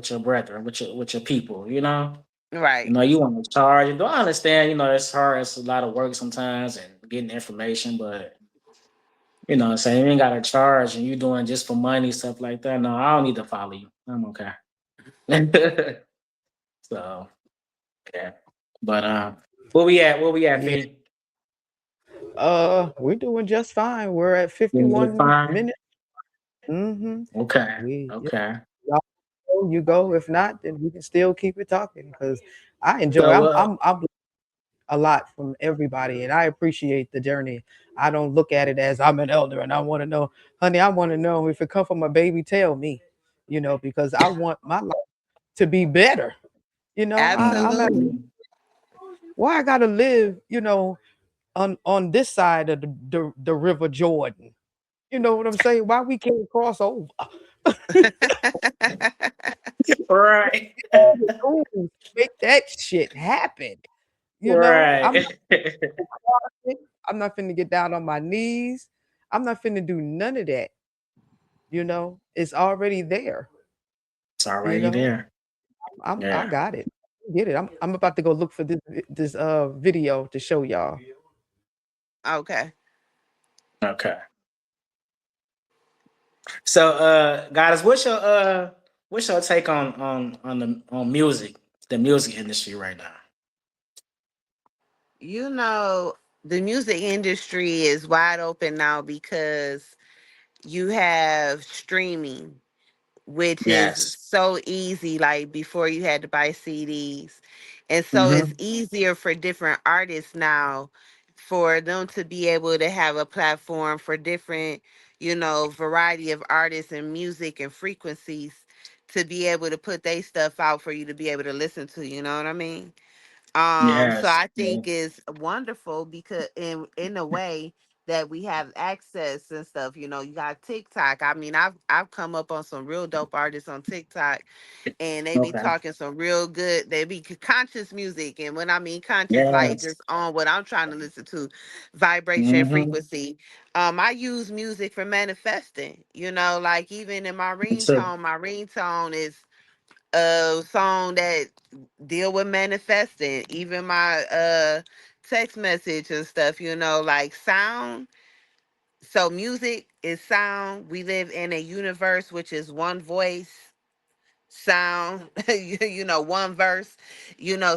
your brethren, with your people. Right. You want to charge. Do I understand? It's hard. It's a lot of work sometimes and getting information, but saying you ain't got to charge and you doing just for money stuff like that. No, I don't need to follow you. I'm okay. So yeah, but where we at, Yeah. Fee? We're doing just fine. We're at You doing 51 fine? minutes. Mm-hmm. Okay, Yeah, okay. y'all go, you go. If not, then we can still keep it talking because I enjoy. So I'm a lot from everybody, and I appreciate the journey. I don't look at it as I'm an elder and I want to know, honey. I want to know if it come from a baby. Tell me, because I want my life to be better. I'm at Absolutely. mhm. why I gotta live, on this side of the River Jordan. You know what I'm saying? Why we can't cross over? Right. All the tools make that shit happen. I'm Right. I'm not finna get down on my knees. I'm not finna do none of that. It's already there. It's You already know, there. I Yeah. got it. Get it. I'm about to go look for this video to show y'all. Okay. Okay. So, guys, what's your take on music, the music industry right now? You know, the music industry is wide open now because you have streaming, which is Yes. so easy. Like before, you had to buy CDs. And so it's Mm-hmm. easier for different artists now for them to be able to have a platform for different, variety of artists and music and frequencies to be able to put their stuff out for you to be able to listen to. You know what I mean? So Yes. I Yeah. think it's wonderful because in a way that we have access and stuff. You got TikTok. I mean, I've come up on some real dope artists on TikTok, and they be Okay. talking some real good. They be conscious music, and when I mean conscious, like Yes. just on what I'm trying to listen to, vibration, Mm-hmm. frequency. I use music for manifesting. Like even in Me too. my ringtone is a song that deal with manifesting. Even my text message and stuff, like sound. So music is sound. We live in a universe which is one voice, sound, one verse.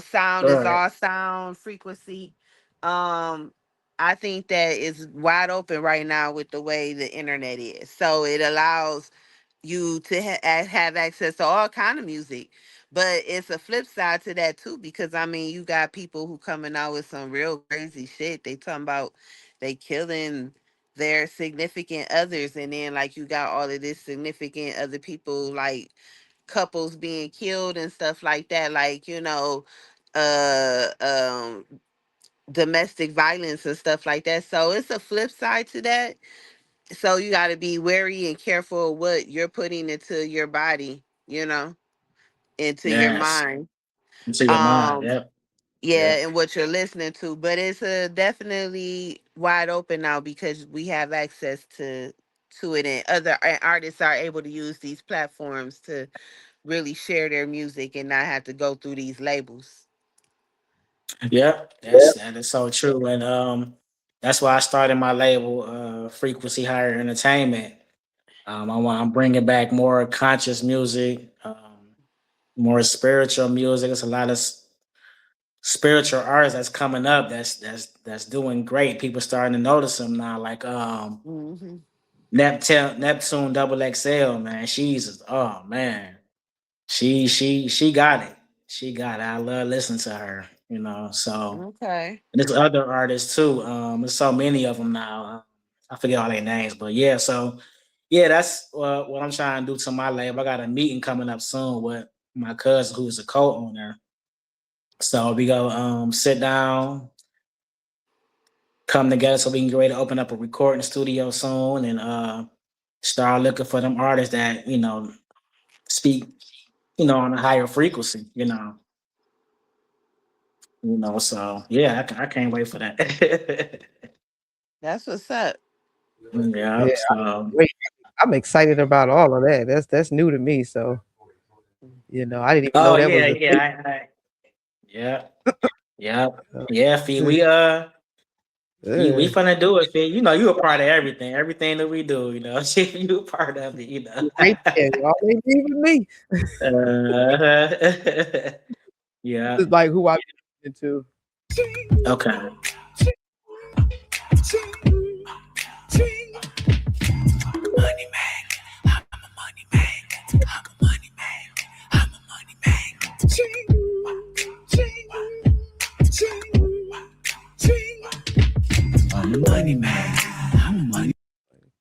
Sound All is right. all sound frequency. um I think that is wide open right now with the way the internet is, so it allows you to have access to all kind of music. But it's a flip side to that too, because I mean you got people who coming out with some real crazy shit. They talking about they killing their significant others, and then like you got all of this significant other people, like couples being killed and stuff like that, like uh domestic violence and stuff like that. So it's a flip side to that. So you got to be wary and careful of what you're putting into your body, into your Yes. mind. Into your mind. Um, Yep. yeah, Yep. and what you're listening to. But it's definitely wide open now because we have access to it, and other artists are able to use these platforms to really share their music and not have to go through these labels. Yep. That is so true. And that's why I started my label, Frequency Higher Entertainment. I'm bringing back more conscious music, more spiritual music. It's a lot of spiritual artists that's coming up. That's doing great. People starting to notice them now. Like Hmm. Neptune Double XL, man. She's oh man. She got it. She got it. I love listening to her. So Okay. and there's other artists too. There's so many of them now. I forget all their names, but yeah. So yeah, that's what I'm trying to do to my label. I got a meeting coming up soon with my cousin who's a co-owner. So we go sit down, come together so we can get ready to open up a recording studio soon and start looking for them artists that, speak, on a higher frequency, so yeah, I can't wait for that. That's what's up. Yeah, Yeah, so wait, I'm excited about all of that. That's new to me. So I didn't even know oh that yeah, was a yeah, thing. yeah, yeah, Uh, yeah, Fee. just, We uh, finna do it, Fee. You a part of everything that we do, you a part of it. right there, y'all ain't leaving me. uh, This yeah, is like who I'm into. okay.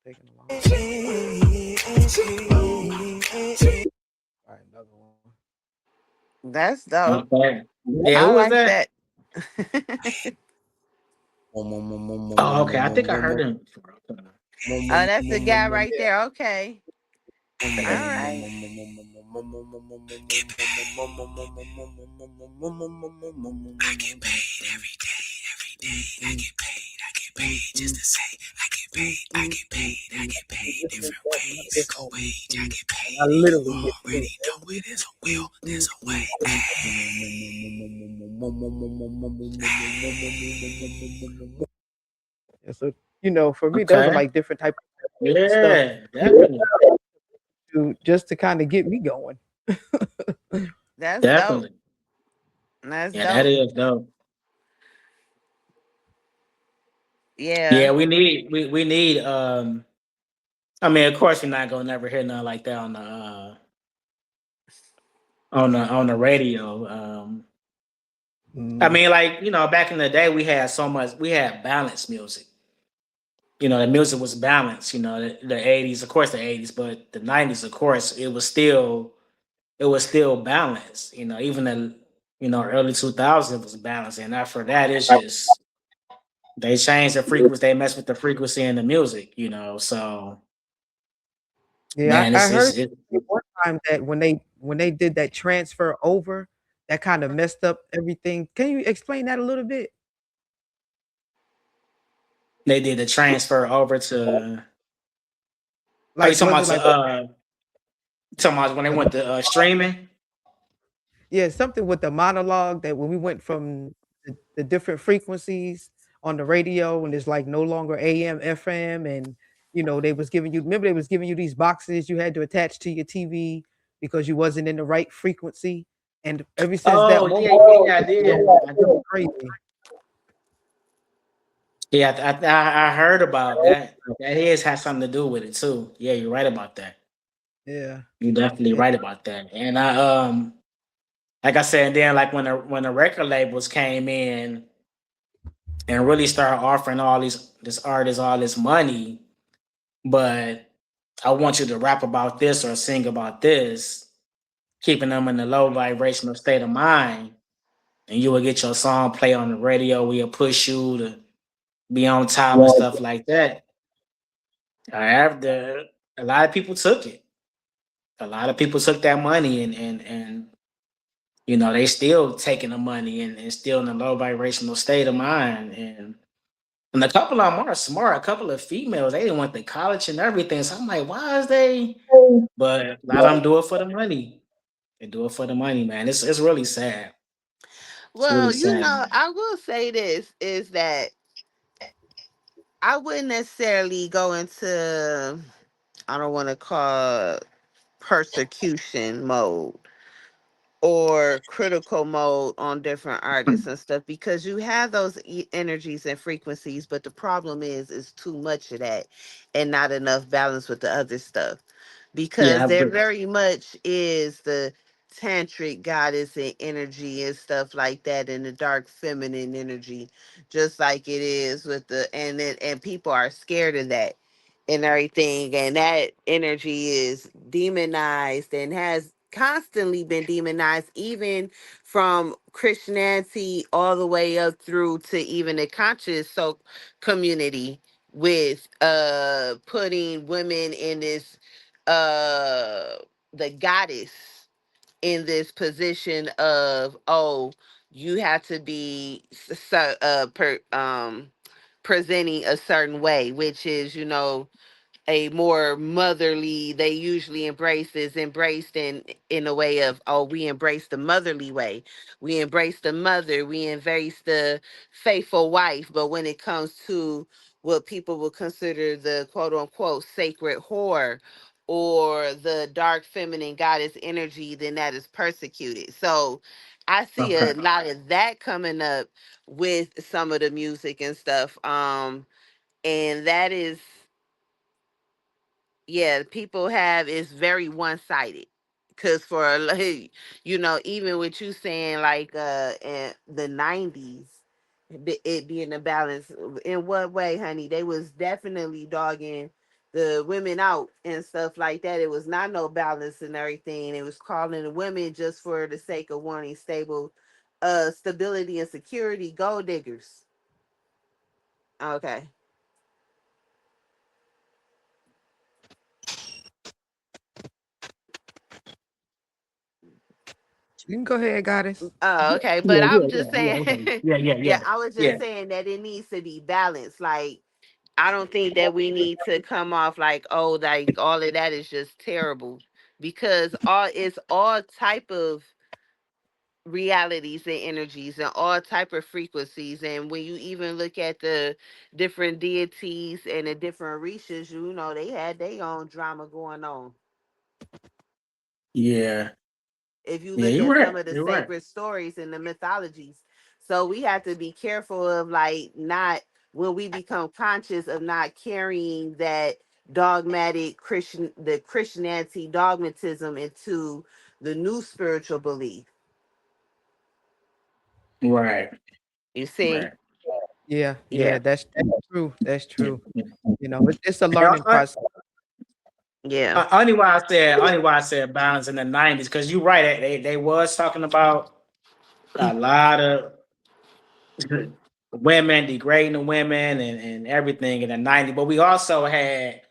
Taking a long time. All right, another one. That's dope. Okay. Yeah, I who was like that? that. Oh, okay. I think I heard him before. Okay. Oh, that's the guy right there. Okay. All right. I literally get paid. Yeah, so for me, those are Okay. like different type of stuff Yeah, definitely. just to kind of get me going. That's dope. Definitely. That's Yeah, that dope. is dope. Yeah. Yeah, we need I mean, of course you're not gonna never hear nothing like that on the radio. I Mm, mean, like, back in the day we had balanced music. The music was balanced, the 80s, of course the 80s, but the 90s, of course, it was still balanced. Even the early 2000s was balanced, and after that, it's just they changed the frequency. They messed with the frequency in the music. So yeah, man, I it's heard it's it, one time that when they did that transfer over, that kind of messed up everything. Can you explain that a little bit? they did the transfer over to. Are you Like, talking was about it like when they with the went to streaming? yeah, something with the monologue that when we went from the different frequencies on the radio and it's like no longer AM, FM, and they was giving you remember they was giving you these boxes you had to attach to your TV because you wasn't in the right frequency. And ever since that Oh moment, yeah, yeah, yeah. I did. I it was did. crazy. Yeah, I heard about that. That has something to do with it too. Yeah, you're right about that. Yeah. You're definitely And right about that. And like I said, then like when the record labels came in and really started offering all this artists all this money, but I want you to rap about this or sing about this, keeping them in a low vibrational state of mind, and you will get your song play on the radio. We'll push you to be on top and stuff like that. After a lot of people took it. A lot of people took that money and they still taking the money and still in a low vibrational state of mind. And a couple of them are smart. A couple of females, they didn't want the college and everything. So I'm like, why is they? But a lot of them do it for the money. They do it for the money, man. It's really sad. It's really Well, sad. I will say this is that I wouldn't necessarily go into, I don't want to call persecution mode or critical mode on different artists and stuff, because you have those energies and frequencies, but the problem is too much of that and not enough balance with the other stuff, Yeah, because I there agree. very much is the tantric goddess and energy and stuff like that, and the dark feminine energy, just like it is with and people are scared of that and everything, and that energy is demonized and has constantly been demonized, even from Christianity all the way up through to even the conscious community, with putting women in this uh the goddess in this position of, oh, you have to be presenting a certain way, which is, a more motherly, they usually embrace is embraced in a way of, oh, we embrace the motherly way, we embrace the mother, we embrace the faithful wife. But when it comes to what people will consider the quote unquote sacred whore or the dark feminine goddess energy, then that is persecuted. So I see Okay. a lot of that coming up with some of the music and stuff, and that is, yeah, people have, it's very one-sided, because for like, even with you saying like in the 90s, it being a balance, in what way, honey? They was definitely dogging the women out and stuff like that. It was not no balance and everything. It was calling the women, just for the sake of wanting stability and security, gold diggers. Okay. You can go ahead, goddess. Oh, okay. But Yeah, yeah, I'm yeah, just yeah. saying, Okay. Yeah, yeah, yeah, yeah, I was just yeah. saying that it needs to be balanced. Like, I don't think that we need to come off like, oh, like all of that is just terrible, because all type of realities and energies and all type of frequencies. And when you even look at the different deities and the different rishas, they had their own drama going on. Yeah. If you Yeah, look you're at right. some of the You're right. sacred stories and the mythologies. So we have to be careful of, like, not, when we become conscious of not carrying that the Christianity dogmatism into the new spiritual belief. Right. You see? Right. Yeah, Yeah. yeah, that's true. That's Yeah. true. Yeah. It's a And learning process. Yeah. only why I said balance in the '90s, because you're right. They was talking about a lot of women, degrading the women and everything in the '90s. But we also had,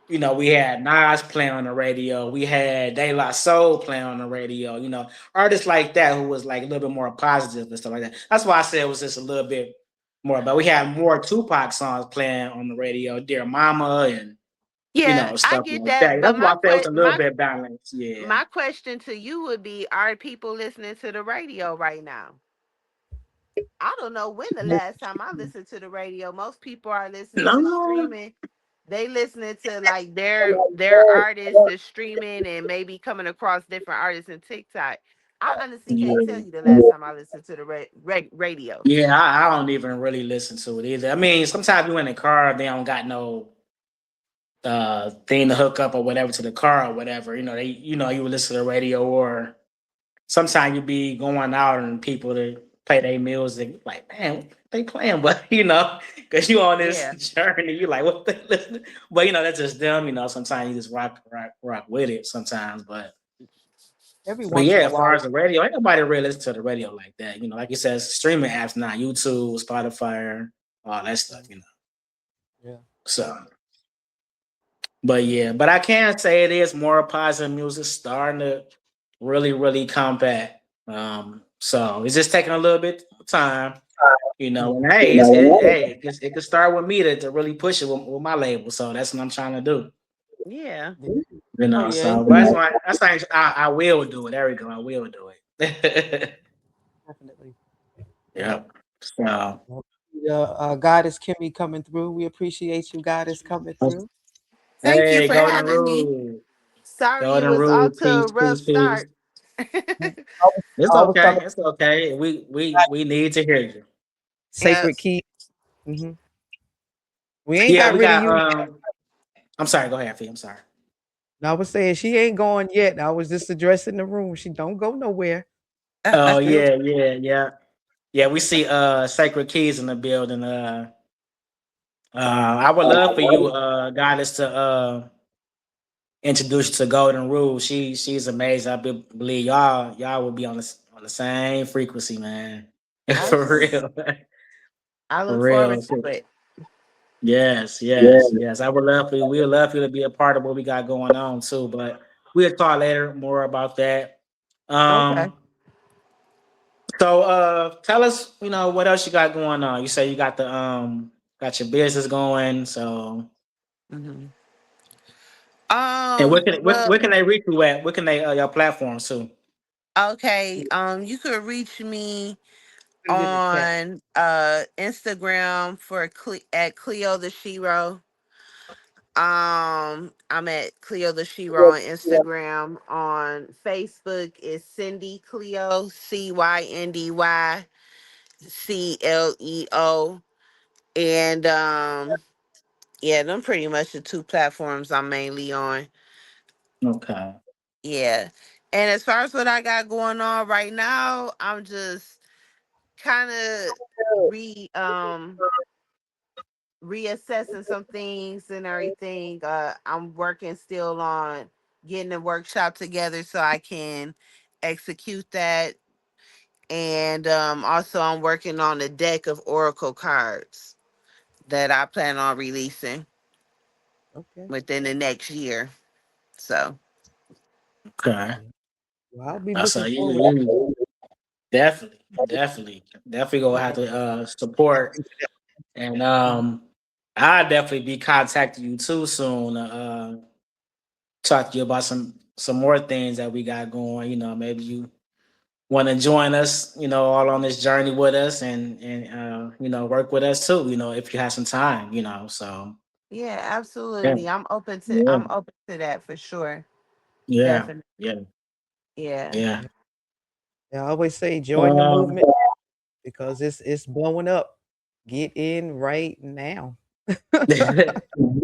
we had Nas playing on the radio. We had De La Soul playing on the radio. Artists like that who was like a little bit more positive and stuff like that. That's why I said it was just a little bit more. But we had more Tupac songs playing on the radio, Dear Mama, and Yeah, I stuff get like that. that. But That's why I said it was a little bit balanced. Yeah. my question to you would be, are people listening to the radio right now? I don't know when the last time I listened to the radio. Most people are listening to No. streaming. They listening to like their artists, the streaming, and maybe coming across different artists in TikTok. I honestly can't tell Yeah. you the last time I listened to the radio. Yeah, I don't even really listen to it either. I mean, sometimes you in the car, they don't got no thing to hook up or whatever to the car or whatever. You would listen to the radio, or sometimes you be going out and people to play their music, like, man, what they playing, but because you on this Yeah, journey, you like what they listening. But that's just them. Sometimes you just rock with it sometimes, but. Every But once yeah, in a as far while. as the radio, ain't nobody really listen to the radio like that. Like you said, streaming apps now, YouTube, Spotify, all that stuff. Mm, yeah. So But yeah, but I can say it is more positive music starting to really come back. So it's just taking a little bit of time, you know. And Mhm. hey, it can start with me to really push it with my label. So that's what I'm trying to do, Yeah. Yeah. you Oh know. yeah, So that's why I will do it. There we go. I will do it. definitely. Yep. Yep. So Well, Goddess Kimmy coming through. We appreciate you, Goddess, coming through. Thank you hey, for Golden having me. Rule, Sorry it Golden was Rule, off to a peace, rough peace, peace. start. It's I was okay. coming. It's okay. We need to hear you. Yep. Sacred Key. Hmm. We ain't Yeah, got we rid of got you. I'm sorry, go ahead, Fee. I'm sorry. I was saying she ain't going yet. I was just addressing the room. She don't go nowhere. Oh Still. yeah. Yeah, we see Sacred Keys in the building. I would love for you, Goddess, to introduce you to Golden Rule. She's amazing. Believe y'all will be on the same frequency, man. For Absolutely. real. I For look forward real. to it. Yes. I would love for you. We would love for you to be a part of what we got going on too. But we'll talk later more about that. Okay. Um, so tell us, you know, what else you got going on. You say you got your business going. So Hmm. and Well, where can they reach you at? Where can they your platforms too? okay. You could reach me Put it in the chat. on Instagram for at Cleo the Shiro. I'm at Cleo the Shiro on Instagram. On Facebook is Cindy Cleo, CYNDYCLEO. And yeah, them pretty much the two platforms I'm mainly on. Okay. Yeah. And as far as what I got going on right now, I'm just kind of re reassessing some things and everything. I'm working still on getting a workshop together so I can execute that. And also, I'm working on a deck of Oracle cards that I plan on releasing Okay. within the next year. So, Okay. Well, I'll be So looking forward you definitely gonna have to support into that. and Mhm. I'll definitely be contacting you too soon. Talk to you about some more things that we got going. You know, maybe you want to join us. You know, all on this journey with us, and you know, work with us too. You know, if you have some time. You know, so yeah, yeah, absolutely. yeah, I'm open to that for sure. yeah, Definitely. yeah, Yeah. yeah. Yeah. Yeah, I always say join the Um, movement because it's blowing up. Get in right now. yeah, Oh,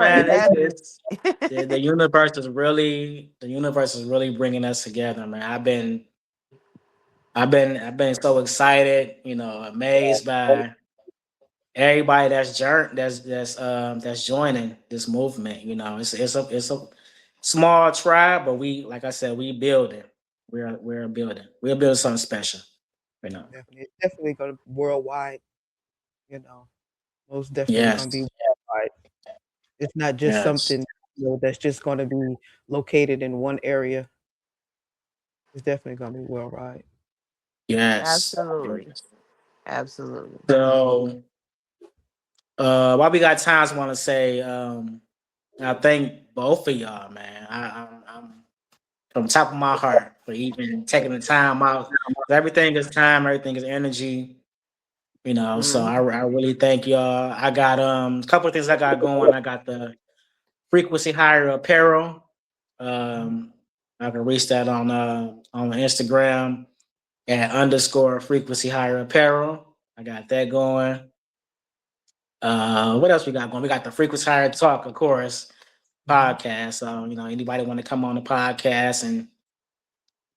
man. definitely. It's the universe is really bringing us together, man. I've been so excited, you know, amazed by everybody that's joining this movement. You know, it's a small tribe, but we, like I said, we building. We're building. We're building something special. You know. Definitely. It's definitely gonna be worldwide, you know. Most definitely gonna be Yes. worldwide. It's not just Yes. something, that's just gonna be located in one area. It's definitely gonna be worldwide. Yes. Absolutely. Yes. Absolutely. So, while we got times, I want to say, I thank both of y'all, man. I'm from the top of my heart for even taking the time out. Everything is time, everything is energy, you know. So Hmm. I really thank y'all. I got a couple of things I got going. I got the frequency higher apparel. Mhm. Um, I can reach that on Instagram at underscore frequency higher apparel. I got that going. What else we got going? We got the frequency higher talk, of course, Mhm. podcast. So you know, anybody want to come on the podcast and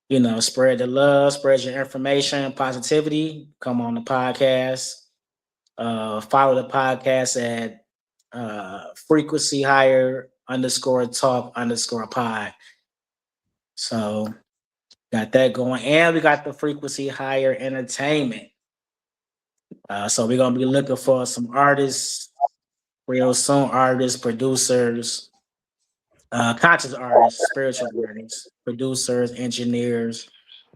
you know, spread the love, spread your information, positivity. Come on the podcast. Follow the podcast at frequency higher underscore talk underscore pod. So got that going, and we got the frequency higher entertainment. So we're gonna be looking for some artists real soon, artists, producers. conscious artists, spiritual artists, producers, engineers.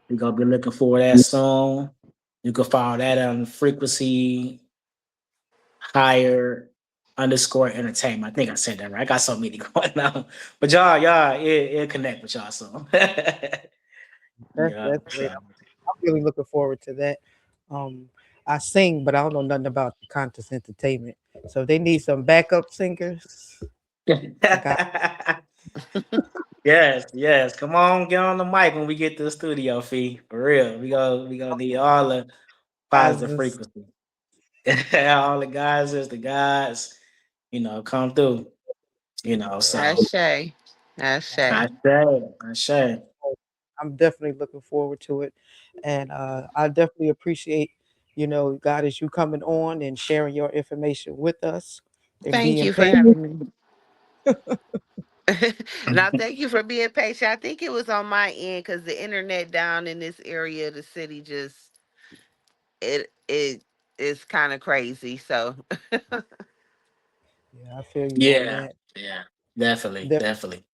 We're gonna be looking for that soon. You can follow that on frequency higher underscore entertainment. I think I said that right. I got so many going on. But y'all, it connect with y'all so yeah. That's great. So I'm really looking forward to that. Um, I sing, but I don't know nothing about the contest entertainment. So if they need some backup singers. I got yes, yes. Come on, get on the mic when we get to the studio, fee. For real. We gonna need all the positive guys. frequency. All the guys is the guys, come through. So Ashe. Ashe. I say, I say. I'm definitely looking forward to it, and I definitely appreciate, God, as you coming on and sharing your information with us and Thank being you for patient. having me. Now, thank you for being patient. I think it was on my end because the internet down in this area of the city just it is kind of crazy. So, Yeah, I feel you on Yeah, that. yeah. Definitely, Definitely definitely.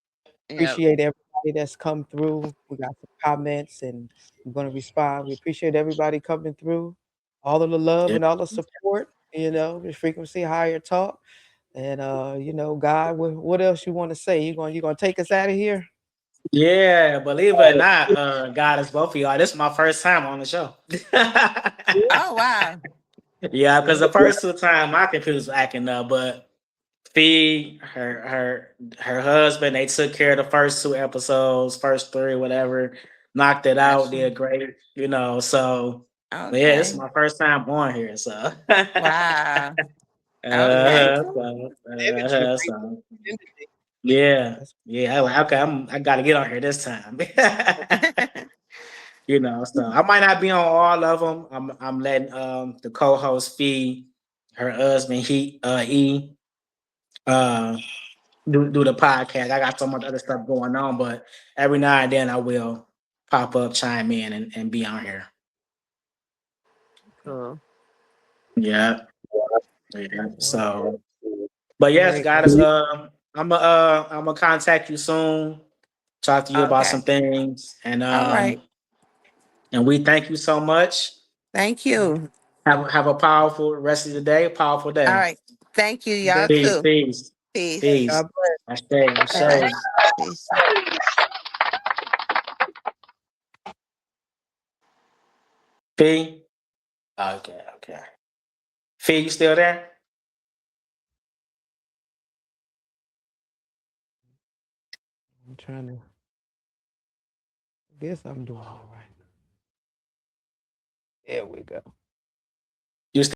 yep. appreciate everybody that's come through. We got some comments, and I'm going to respond. We appreciate everybody coming through, all of the love Yeah. and all the support. The frequency higher talk, and God, what else you want to say? You gonna take us out of here? Yeah, believe it or not, God is both of y'all. This is my first time on the show. Oh wow. Yeah, because Yeah. the first two times my computer was acting up, but Fee, her husband, they took care of the first two episodes, first three, whatever, knocked it out, Gotcha. did great, But yeah, this is Okay. my first time on here, so Wow. Okay. Energy, great so energy. yeah, That's yeah. I like okay, I gotta get on here this time. So I might not be on all of them. I'm letting the co-host Fee, her husband he uh do the podcast. I got so much other stuff going on, but every now and then I will pop up, chime in, and be on here. Cool. Yeah, yeah. well, So, but yes, great. guys, Well, I'm gonna contact you soon. Talk to you about Okay. some things, and All right. we thank you so much. Thank you. Have a powerful rest of the day, powerful All day. right. Thank you. Y'all definitely. Peace, too. peace, Peace. peace. God bless. I stay, I All right. say. Peace. Fee. Okay, okay. Fee, you still there? I'm trying to. Guess I'm doing all right. There we go.